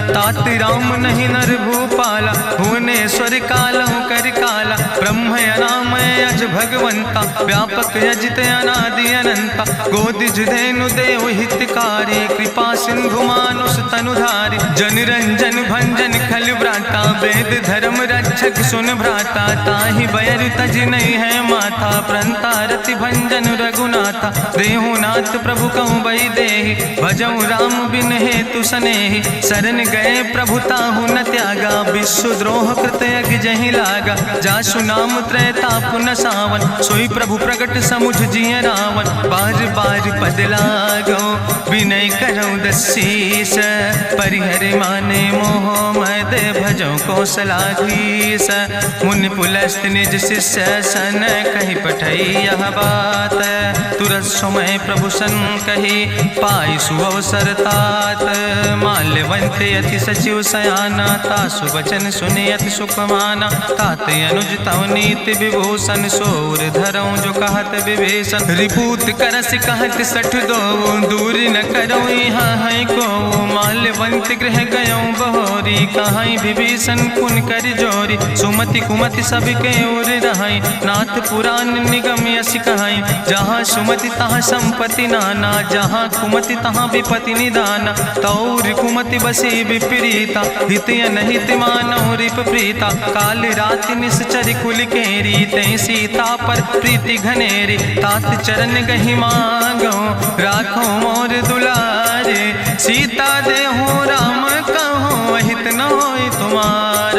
तात राम नहीं नर भूपाला, भुवनेश्वर कालहु कर काला। ब्रह्म अनामय अज भगवंता, व्यापक अजित अनादि अनंता। गोदिज धेनु देव हितकारी, कृपा सिंधु मानुष तनुधारी। जन रंजन भंजन खल व्राता, वेद धर्म रक्षक सुन भ्राता। ताहि बैर तज नहीं है माथा, प्रंता रति भंजन रघुनाथा। देहु नाथ प्रभु कहूँ बई देहि, भजऊ राम बिन हेतु सनेहि। शरण गए प्रभु ताहु न त्यागा, विश्व द्रोह कृत यज्ञ जहि लागा। जासु नाम त्रैताप न सावन, सोई प्रभु प्रगट समुझ जिय रावण। बार बार पद लागो विनय करौ दसीस, परिहर माने मोह मद भजो कौशलाधीश। मुनि पुलस्त निज शिष्य सन कहि पठई यह बात, तुरत समय प्रभु सन कही पाई सुअवसर तात। माल्यवंत अति सचिव सयाना, तासु वचन सुने अति सुख माना। तात अनुज तव नीति विभूषण, सोर धरऊं जो कहत विभीषण। रिपूत करस कहत सठ दो, दूर न करऊं यहाँ है को। माल्यवंत गृह गयऊं बहोरी, कहाई विभीषण पुन कर जोरी। सुमति कुमति सबके ओर रहाई, नाथ पुराण निगम यश कहाई। जहाँ सुमति तहाँ संपत्ति नाना, जहाँ कुमति तहाँ विपत्ति निदाना। तौर कुमति बसी विपरीता, हित अनहित मानव रिप प्रीता। काल राति निश्चर कुल केरी, तै सीता पर प्रीति घनेरी। तात चरण गहि मांगो, राखो मोर दुलारे। सीता देहु राम कहो, अहित न होय तुम्हार।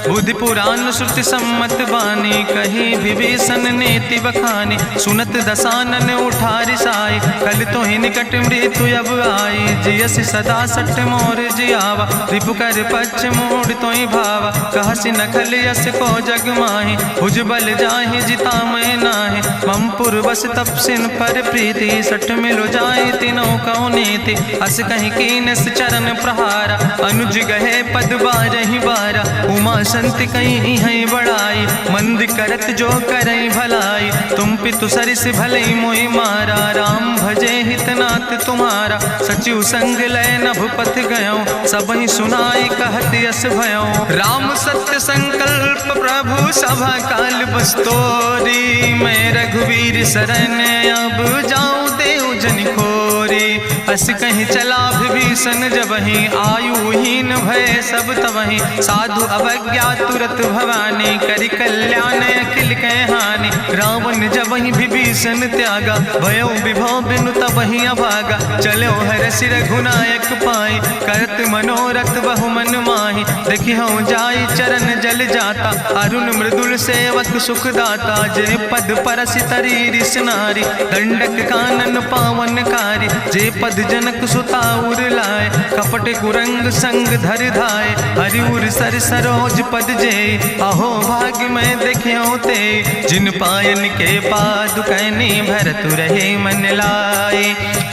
बुद्धि पुराण श्रुति सम्मत बानी, कही विभीषण नीति बखानी। सुनत दसानन उठारि साई, कल तो ही निकट मृत्यु अब आई। जियसि सदा सट मोर जियावा, रिपु कर पक्ष मोड़ तो ही भावा। कहसि नखल यस को जग माहि, भुज बल जाहि जिता मैं नाहि। ममपुर बस तपसिन पर प्रीति, सट मिलो जाए तीनों कौ नीति। अस कहीं कीनस चरण प्रहारा, अनुज गहे पद बारहि बारा। उमा संत कहीं है बड़ाई, मंद करत जो करई भलाई। तुम पितु सरिस भले मोहि मारा, राम भजे हितनाथ तुम्हारा। सचिव संग लय नभ पथ गयो, सबहि सुनाई कहत यस भयो। राम सत्य संकल्प प्रभु सभा काल बस्तोरी। मैं रघुवीर शरण अब जाऊं देव जन खोरी। अस कहीं चला विभीषण जबहि, आयुहीन भय सब तबहि। साधु अवज्ञा तुरत भवानी, करि कल्याण अखिल कै हानि। रावण जबहि विभीषण त्यागा, भयो विभव बिनु तबहि अभागा। चलो हरषि रघुनायक पाई, करत मनोरथ बहु मन माहि। देखिहु जाई चरण जल जाता, अरुण मृदुल सेवक सुख दाता। जे पद परसि तरी रिस नारी, दंडक कानन पावन कारी। जे पद जनक सुता उर लाए, कपट कुरंग संग धर धाय। हरिउर सर सरोज पद जे, अहो भाग्य मैं देखियो ते। जिन पायन के पादुकैनी, भरत रहे मन लाए।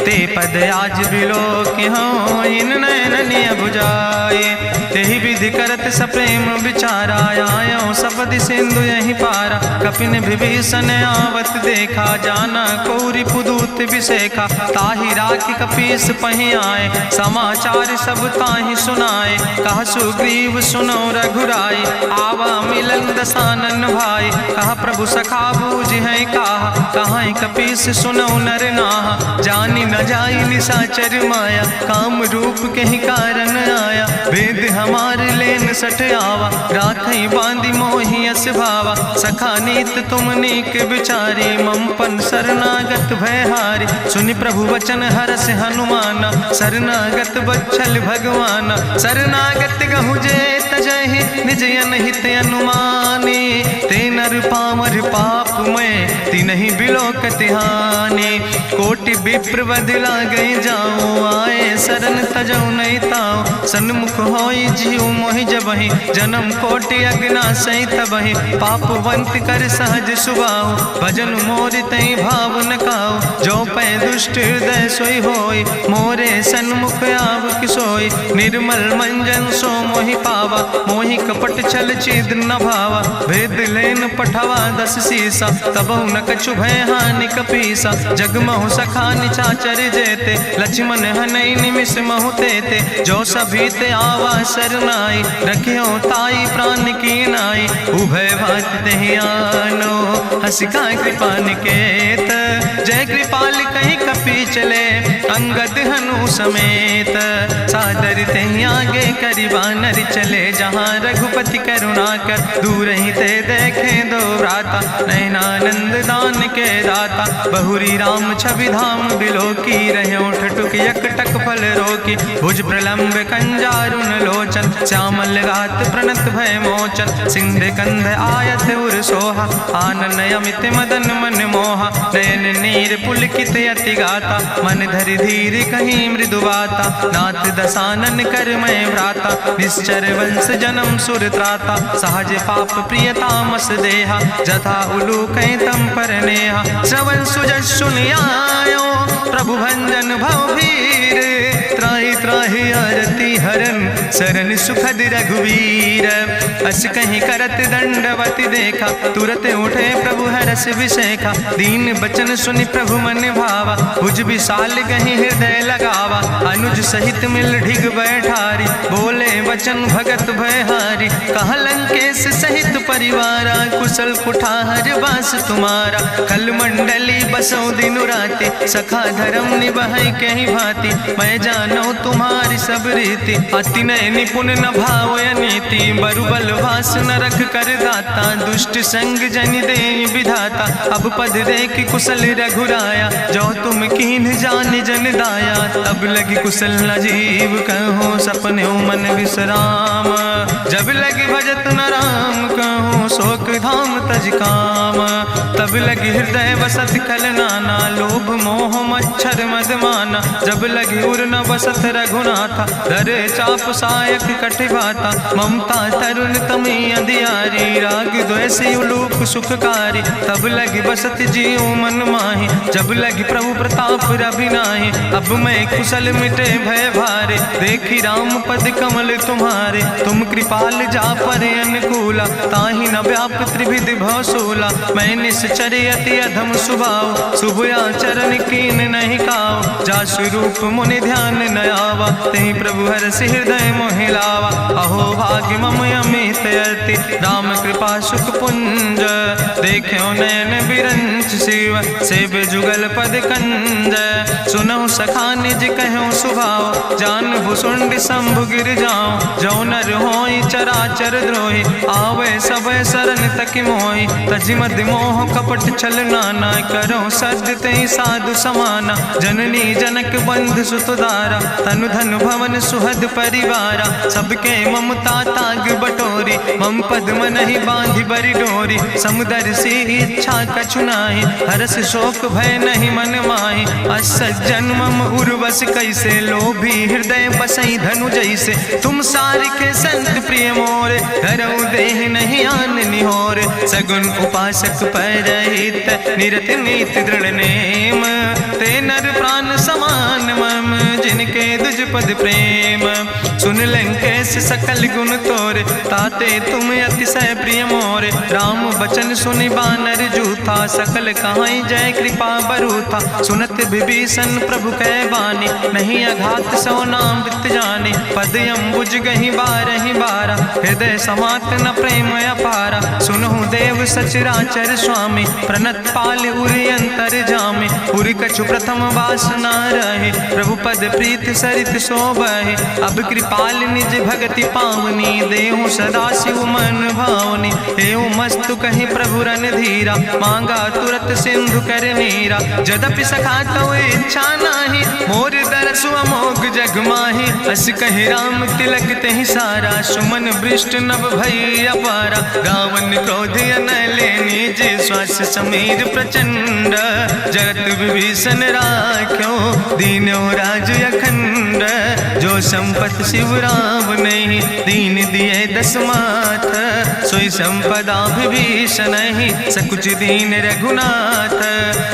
ते पद आज बिलोक हो, इन नयन बुझाए। तेहि विधि करत सप्रेम विचारा, आयो सपदि सिंधु यही पारा। कपिन विभीषण आवत देखा, जाना कौरि पुदूत विशेखा। ताहि राखि कपीस पहि आए, समाचार सब ताहि सुनाए। कह सुग्रीव सुनो रघुराई, आवा मिलन दसानन भाई। कहा प्रभु सखा बूझ है कहा, कहाँ कपीस सुनो नर नाहा। जानी न जाई निशाचर माया, काम रूप के ही कारण आया। वेद हमार लेन सट आवा, राखई बांधी मोहि अस भावा। सखा नीत तुम नीक विचारी, ममपन शरणागत भयहारी। सुनि प्रभु वचन हरस हनुमाना, शरणागत बच्छल भगवाना। शरणागत गहु जे तजहि, निज अनहित अनुमानी। ते नर पामर पाप में, तिनहि बिलोकत हानि। कोटि विप्र बदला गई जाऊं, आए शरण तजौ नहीं ताऊं। सन्मुख होई जीव मोहि जबहि, जन्म कोटि अग्ना सही तबहि। पापवंत कर सहज सुभाऊ, भजन मोरि तई भाव न काऊ। जो पै दुष्ट हृदय सोई होई, मोरे सन्मुख आव किसोई। निर्मल मंजन सो मोहि पावा, मोहि कपट छल छिद्र न भावा। भेद लेन पठवा दस सीसा, तबहु न कछु भय हानि कपीसा। जगमहु सखा निचाचर जेते, लक्ष्मण हनई निमिष महु तेते। जो सभी ते आवा सरनाई, रखियो ताई प्राण की नाई। उभय भात तेहि आनो, हसिका कृपा निकेत। जय कृपाल कहीं कपी चले, अंगद हनु प्रभु समेत। सादर ते आगे करी बानर चले, जहाँ रघुपति करुणा कर दूर ही ते देखे दो व्राता। नयनानंद दान के दाता, बहुरी राम छवि धाम बिलो की रहे ठटुक यकटक फल रोकी। भुज प्रलंब कंजारुन लोचन, श्यामल गात प्रणत भय मोचन। सिंध कंध आयत उर सोहा, आनन अमित मदन मन मोहा। नयन नीर पुलकित अति गाता, मन धरि धीर कहीं मृदु बाता। नाथ दसानन कर मैं व्राता, निश्चर वंश जन्म सुर त्राता। सहज पाप प्रियतामस देहा, जथा उलूक तम पर नेहा। श्रवण सुजस सुनियायो, प्रभु भंजन भव भीर। त्राहि त्राहि आरती हरन, शरण सुखद रघुवीर। अस कहीं करत दंडवत देखा, तुरत उठे प्रभु हरस विशेखा। दीन बचन सुनि प्रभु मन भावा, भुज विशाल कहीं हृदय लगावा। अनुज सहित मिल ढिग बैठारी, बोले वचन भगत भयहारी। कहाँ लंकेश सहित परिवारा, कुशल कुठार बास तुम्हारा। कल मंडली बसो दिनु राति, सखा धर्म निभाई कहीं भांति। मैं जानो तुम्हारी सब रीति, अति नय निपुण न भाव नीति। बरुबल वास न रख कर दाता, दुष्ट संग जन दे विधाता। अब पद देख कुशल रघुराया, जो तुम कीन जान जन दाया। तब लगी कुशल न जीव कहो, सपने मन विश्राम। जब लगी भजत न राम कहो, शोक धाम तज काम। तब लगी हृदय बसत खल नाना, लोभ मोह मच्छर मद माना। जब लगी उर न बसत रघुनाथा, धरे चाप सायक कटिभाता। ममता तरुण तमी अंधियारी, राग द्वेषी उलूक सुखकारी। तब लगी बसत जीव मन माही, जब लगी प्रभु प्रताप रवि नाही। अब मैं कुशल मिटे भय भारे, देखी राम पद कमल तुम्हारे। तुम कृपाल जा पर अनुकूला, ताहि न व्याप त्रिविध भवसूला। मैं निश्चर अति अधम स्वभाव, शुभ आचरण कीन नहीं काव। जा स्वरूप मुनि ध्यान न आवा, तेहि प्रभु हरषि हृदय मोहि लावा। अहो भाग्य मम अमित अति, राम कृपा सुख पुंज। देखो नयन बिरंच शिव, सेव जुगल पद कंज। सुनहु सखा निज कहूँ सुभाव, जान भुसुंड शंभु गिर जाऊं। जो नर होई चराचर द्रोही, आवे सब शरण तक मोहि। तज मद मोह कपट छल नाना, करो सद्य तेहि साधु समाना। जननी जनक बंधु सुतदारा, तनु धन भवन सुहद परिवारा। सबके ममता ताग बटोरी, मम पद मन ही बांधि बरी डोरी। समुदर सी इच्छा कछु नाही, हरस शोक भय नहीं मन माही। असज्जन मम उर्वश कैसे, लोभी हृदय बसई धनु जैसे। तुम सारिके संत प्रिय मोरे, धरऊ देह नहीं आन निहोर। सगुन उपासक परहित, निरत नीति दृढ़ नेम। ते नर प्राण समान मम, जिनके दुज पद प्रेम। सुन लंकेश सकल गुण तोरे, ताते तुम अतिशय प्रिय मोरे। राम बचन सुनि बानर जूथा, सकल कहाई जय कृपा बरूथा। सुनत विभीषण प्रभु कै बानी, नहीं अघात सो नाम वृत जानी। पद अम्बुज गहि बारहि बारा, हृदय समात न प्रेम अपारा। सुनहु देव सचराचर स्वामी, प्रणत पाल उरि अंतर जामी। उरि कछु प्रथम वासना रहे, प्रभु पद प्रीत सरित शोभहि। अब कृपाल निज भगति पावनी, देहु सदा शिव मन भावनी। एवं मस्तु कहि प्रभु रन धीरा, मांगा तुरत सिंधु कर नीरा। जदपि सखा तो इच्छा नाही, मोर दरसु अमोघ जग माही। अस कहि राम तिलक तेहि सारा, सुमन वृष्ट नभ भई अपारा। रावण क्रोध अनले निज, श्वास समीर प्रचंड। जगत विभीषण राख्यो, दीनो राज अखंड। जो संपत शिव राम नहीं, दीन दिए दस माथ। सोई संपदा विभीषण ही, सकुच दीन रघुनाथ।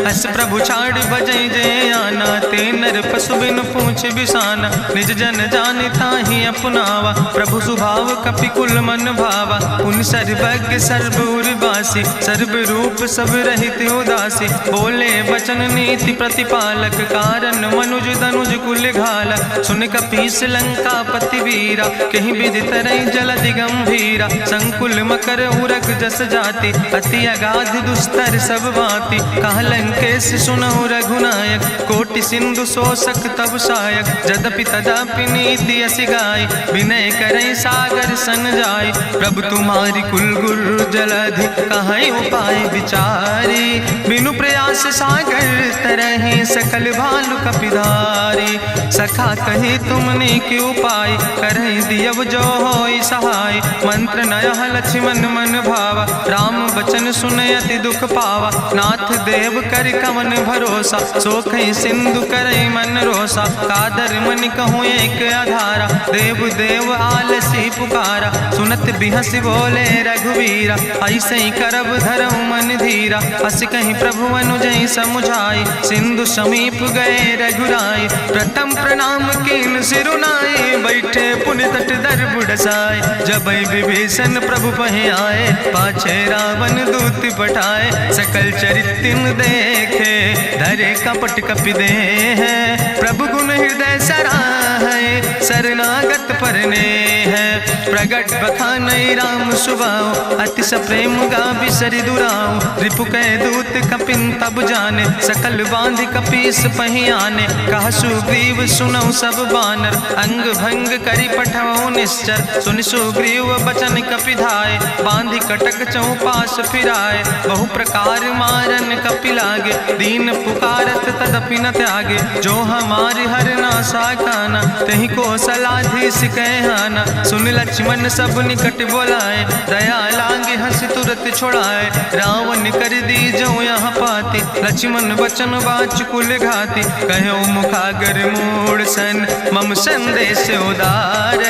अस प्रभु छाड़ बजै जय आना, ते नर पशु बिन पूछ बिसाना। निज जन जानि ताहि अपनावा, प्रभु स्वभाव कपि कुल मन भावा। पुन सर्वज्ञ सर्व उर्वासी, सर्व रूप सब रहित उदासी। बोले वचन नीति प्रतिपालक, कारण मनुज दनुज कुल घाला। सुन कपीस लंका पति वीरा, कहीं विधि तरई जलधि गंभीरा। संकुल मकर उरग जस जाति, अति अगाध दुस्तर सब भांति। कहा लंकेश सुनहु रघुनायक, कोटि सिंधु शोषक तब सायक, जदपि तदपि नीति असि गाय, विनय करई सागर सन जाय। प्रभु तुम्हारी कुल गुरु जलधि, कहीं उपाय विचारी, बिनु प्रयास सागर तरहि, सकल भालु कपिधारी। सखा कही तुमने के उपाय, करहि दियव जो होई सहाय। मंत्र नयह लक्ष्मण मन भावा, राम बचन सुनय अति दुख पावा। नाथ देव कर कवन भरोसा, सोखई सिंधु करई मन रोसा। कादर मन कहूँ एक आधारा, देव देव आलसी पुकारा। सुनत बिहस बोले रघुवीरा, ऐसे ही करब धरऊ मन धीरा। हस कहीं प्रभु अनुजय समुझाई, सिंधु समीप गए रघुराई। प्रथम प्रणाम कीन सिरुनाई, बैठे पुनि तट दर बुढ़साए। जब विभीषण प्रभु पहे आए, पाछे रावण दूत पठाए। सकल चरित्र देखे, धरे कपट कपि दे है। प्रभु गुण हृदय सराहै, शरणागत परने है। प्रगट बखानई राम सुभाऊ, अति सप्रेम गावि सरि दुराऊ। रिपु कह दूत कपिन तब जाने, सकल बांध कपीस पहि आने। कह सुग्रीव सुनऊ सब बानर, अंग भंग करि पठऊ निश्चर। सुनि सुग्रीव बचन कपिधाय, बांधि कटक चौपास फिराए। बहु प्रकार मारन कपि लागे, दीन पुकारत तदपि न त्यागे। जो हमारि हर नासा काना, तहि को सलाधीस कहना। सुन लक्ष्मण सब निकट बोलाए, दया लागे हंस तुरत छोड़ाए। रावण कर दी जो यहाँ पाती, लक्ष्मण बचन बाच कुल घाती। कहो मुखागर मूड सन, मम संदेश उदार।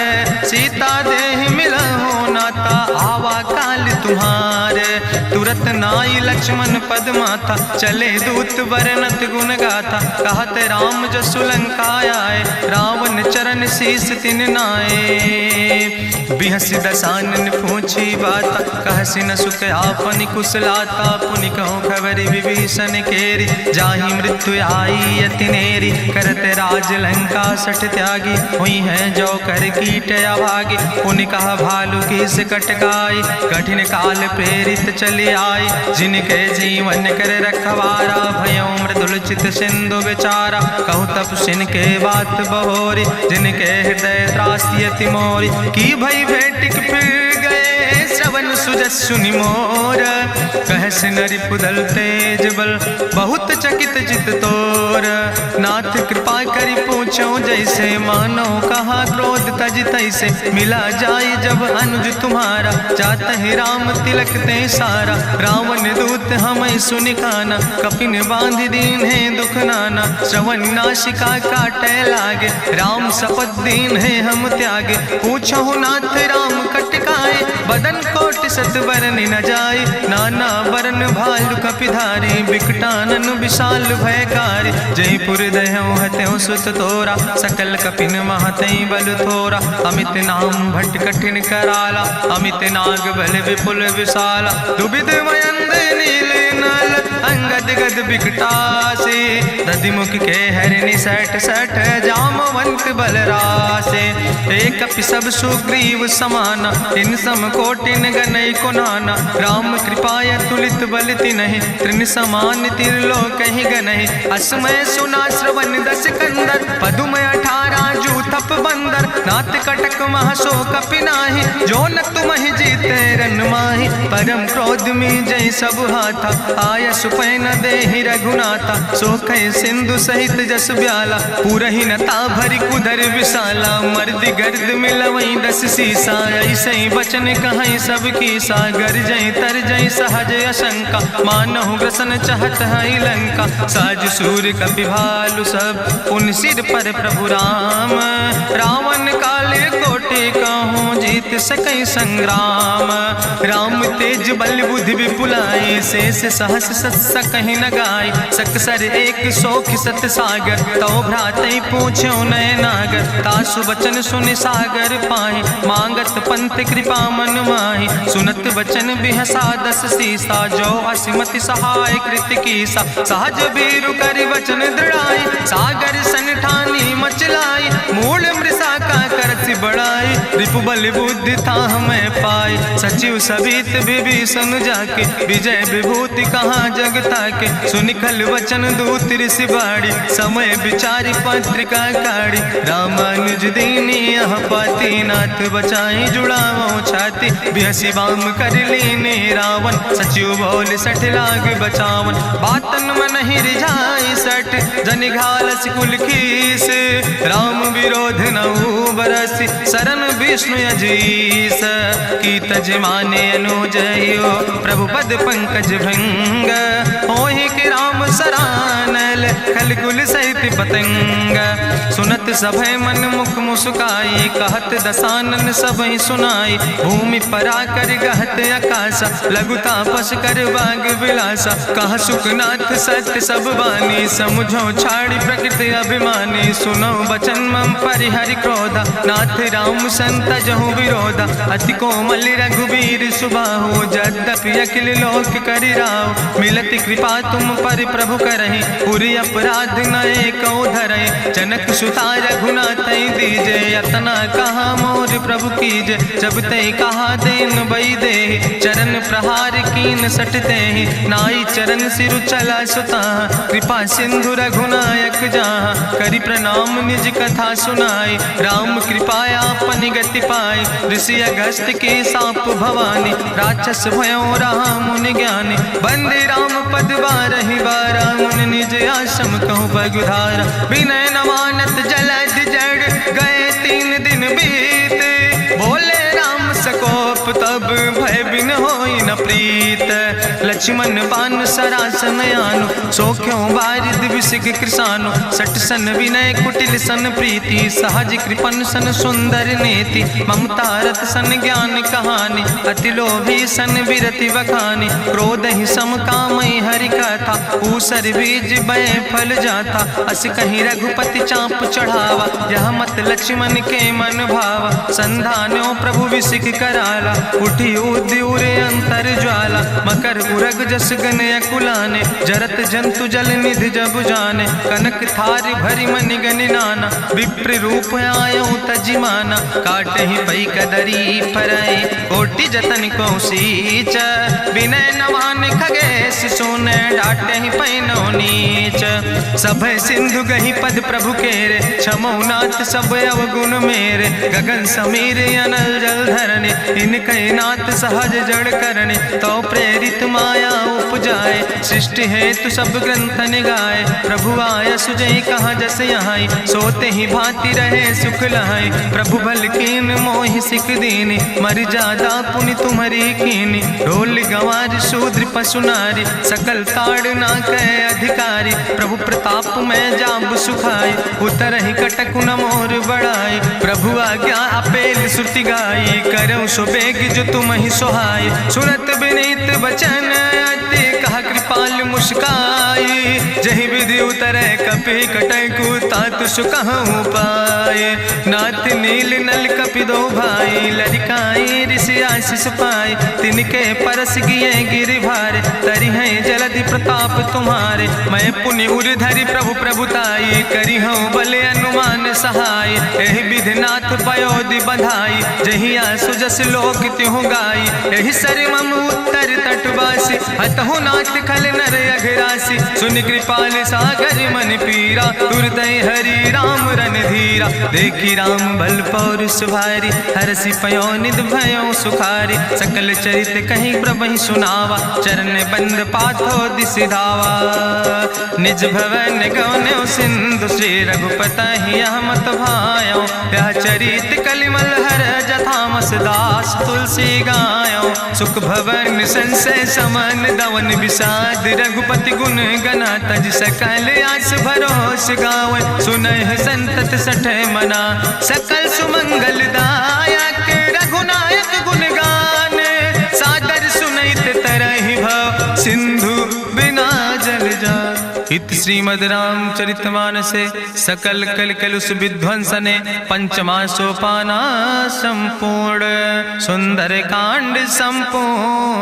सीता देह मिला हो नाता, आवा काल तुम्हारे। तुरत नाई लक्ष्मण पद माथा, चले दूत वर्णत गुण गाथा। कहत राम जसु लंका आए, रावण चरण शीस तिन नाए। बिहस दसानन पूछी बाता, कहसि न सुख आपन कुशलाता। पुनि कहूँ खबर विभीषण केरी, जाहि मृत्यु आई अति नेरी। करत राज लंका सठ त्यागी, हुई है जो कर कीट अभागी। पुनि कहा भालू की से कटकाई, कठिन काल प्रेरित चली आई। जिनके जीवन कर रखवारा, भयो मृदुल चित सिंधु विचारा। कहूँ तप सिन के बात बहोरी, जिनके हृदय त्रासी अति मोरी। की भई भेटिक फिर गए, श्रवण सुजस सुनि मोर। कहस नरि पुदल तेज बल, बहुत चकित चित तोर। नाथ कृपा करि पूछो जैसे, मानो कहा क्रोध तज तैसे। मिला जाय जब अनुज तुम्हारा, जात है राम तिलक ते सारा। रावण दूत हमें सुनि काना, कपिन बांध दीन है दुख नाना। श्रवण नासिका काटे लागे, राम शपथ दीन है हम त्यागे। पूछो नाथ राम कटकाए, बदन कोटि सत बरन न जाए। नाना बरन भालु कपिधारी, बिकटानन विशाल भयकारी। जयपुर दह्यों हत्यों सुत तोरा, सकल कपिन महतई बल थोरा। अमित नाम भट्ट कठिन कराला, अमित नाग बल विपुल विशाला। दुबिध मयंद नील नल, अंगद गद बिकटासे। दधिमुख के हरिणि सठ सठ, जामवंत बलरासे। एक कपि सब सुग्रीव समाना, इन सम कोटिन गनई को नाना। राम कृपाय तुलित बल तिन्हि, त्रिन समान तिरलोक ही गनहि। असमय सुना श्रवण दस कंदर, पदुम 18 जूथप बंदर। नाथ कटक महसो कपि नाही, जो न तुमहि जीते रन माही। परम क्रोध में जय सब हाथा, आय सुपै न देहि रघुनाथा। सोखै सिंधु सहित जस ब्याला, पूरहि न ता भरि कुधर विशाला। मर्द गर्द मिलवई 10 सीसा, ऐसे बचन कहई सब की सागर। जय तर जय सहज अशंका, मानहु ग्रसन चाहत है लंका। साज सूर कपि भालु सब, पुन सिर पर प्रभु राम। रावण काले कोटि कहूँ, जीत सकई संग्राम। राम तेज बल बुद्धि विपुलाई, शेष सहस सत्स कहीं न गाय। सकसर 100 सत सागर, तो भ्रातई पूछो नय नागर। तासु बचन सुनि सागर पाहि, मांगत पंथ कृपा मन माहि। सुनत बचन बिहसा 10 सीसा, जो असिमति सहाय कृत कीसा। सहज बीरु करि वचन दृढ़ाई, सागर सन ठानी मचलाई। मूल मृषा का करसि बड़ाई, रिपु बल बुद्धि था हमें पाई। सचिव सबित विभीषण जाके विजय विभूति कहाँ जग ताके। सुनि खल वचन दूत ऋषि बाड़ी समय विचारी पत्रिका काढ़ी। रामानुज दीनी यह पाती नाथ बचाई जुड़ावो छाती। बिहसी बाम कर लीने रावण सचिव बोल सठ लाग बचावन। बातन मन ही रिझाई सठ जनि घालस कुल खीस। राम विरोध नऊ बरसी शरण विष्णु अजीस। की तज माने अनुजयो प्रभु पद पंकज भंग। होहि के राम सरानल खल कुल सहित पतंग। सुनत सभय मन मुख मुस्काई कहत दसानन सबहि सुनाई। भूमि परा कर गहत आकाशा लघु तापस कर बाग विलासा। कहा सुखनाथ सत्य सब बानी समुझो छाड़ी प्रकृति अभिमानी। सुनो बचन मम परिहरि क्रोधा नाथ राम संत जहु विरोधा। अति कोमल रघुबीर सुबाहु यद्यपि अखिल लोक करि राव। मिलति कृपा तुम पर प्रभु करहि पुरि अपराध नए कौ धरहि। जनक सुता रघुनाथ दीजे यतना कहा मोर प्रभु कीजे। जब ते कहा देन बई दे चरण प्रहार कीन सटते ही। नाई चरण सिरु चला सुता कृपा सिंधु रघुनायक जहाँ। करि प्रणाम निज कथा सुनाई राम कृपाया अपनी गति पाई। ऋषि अगस्त के साप भवानी राक्षस भयो रहा मुनि ज्ञानी। बंदे राम पद बारहि बारा मुनि निज आश्रम कहु पगुधारा। विनय न मानत जलद जड़ गए 3 दिन बीते। बोले राम सकोप तब भय बिन होई न प्रीत। लक्ष्मण बान सरासन आनु सोख्यो बारिद विसिक कृसानु। सट सन विनय कुटिल सन प्रीति सहज कृपन सन सुंदर नेति। ममता रत सन ज्ञान कहानी अति लोभी सन विरति बखानी। क्रोध ही सम कामई हरि कथा ऊसर बीज बय फल जाता। अस कहीं रघुपति चाप चढ़ावा यह मत लक्ष्मण के मन भावा। संधान्यो प्रभु विसिक कराला उठी उद्यूरे अंतर ज्वाला। मकर उरग जस गन अकुलाने जरत जंतु जल निधि जब जाने। कनक थारी भरी मनि गनि नाना विप्र रूप आयो तजिमाना। काटे ही पई कदरी फरई कोटि जतन को सींच। विनय नवान खगेश सुने डाटे ही पैनो नीच। सब सिंधु गही पद प्रभु केरे क्षमो नाथ सब अवगुण मेरे। गगन समीर अनल जल धरने इनके नाथ सहज जड़ करने। तो प्रेरित माया उपजाए सृष्टि हेतु सब ग्रंथ निगाए। प्रभु आय सुजई कहाँ जस यहाँ सोते ही भांति रहे सुख लहाई। प्रभु भल कीन मोहि सिख दीनी मर जादा पुनि तुम्हारी कीनी। ढोल गंवार शूद्र पशु नारी सकल ताड़ ना कहे अधिकारी। प्रभु प्रताप में जाब सुखाई उतर ही कटक न मोर बढ़ाई। प्रभु आज्ञा अपेल श्रुति गाई करऊँ सो बेग जो तुम ही सोहाई। सुनत विनीत बचन अति कहा कृपाल मुस्काई। जही विधि उतरे कपि कटकु तात सुकहु पाए। नाथ नील नल कपि दो भाई लड़काई ऋषि आशीष पाए। तिनके परस गिए गिरि भारे तरि है जलधि प्रताप तुम्हारे। मैं पुनि उर धरि प्रभु प्रभुताई करी हूँ बल अनुमान सहाय। एहि विधि नाथ पयोधि बधाई जहिया सुजस लोक त्यों गाई। एहि सर मम उत्तर तटवासी हतहु नाथ खल नर अघरासी। सुन कृपाल सागर मन पीरा तुरत हरि राम रन धीरा। देखी राम बल पौरुष भारी हरसि पयो निध भयो सुखारी। सकल चरित कहीं प्रभु सुनावा चरण बंद पाथो दिसि धावा। निज भवन गौन्यो सिंधु श्री रघुपति यह मत भायो। यह चरित कलिमल हर जथामस दास तुलसी गायो। सुख भवन संशय समन दवन विषाद रघुपति गुण गना तज सकल आस भरोस गावे। सुनहि संतत सठ मना सकल सुमंगल दायक। रघुनायक गुण गान सादर सुनैत तरहि भव सिंधु बिना जल जा। इत श्रीमद् रामचरितमानसे सकल कल कलुष विध्वंसने पंचमा सोपाना संपूर्ण। सुंदर कांड संपूर्ण।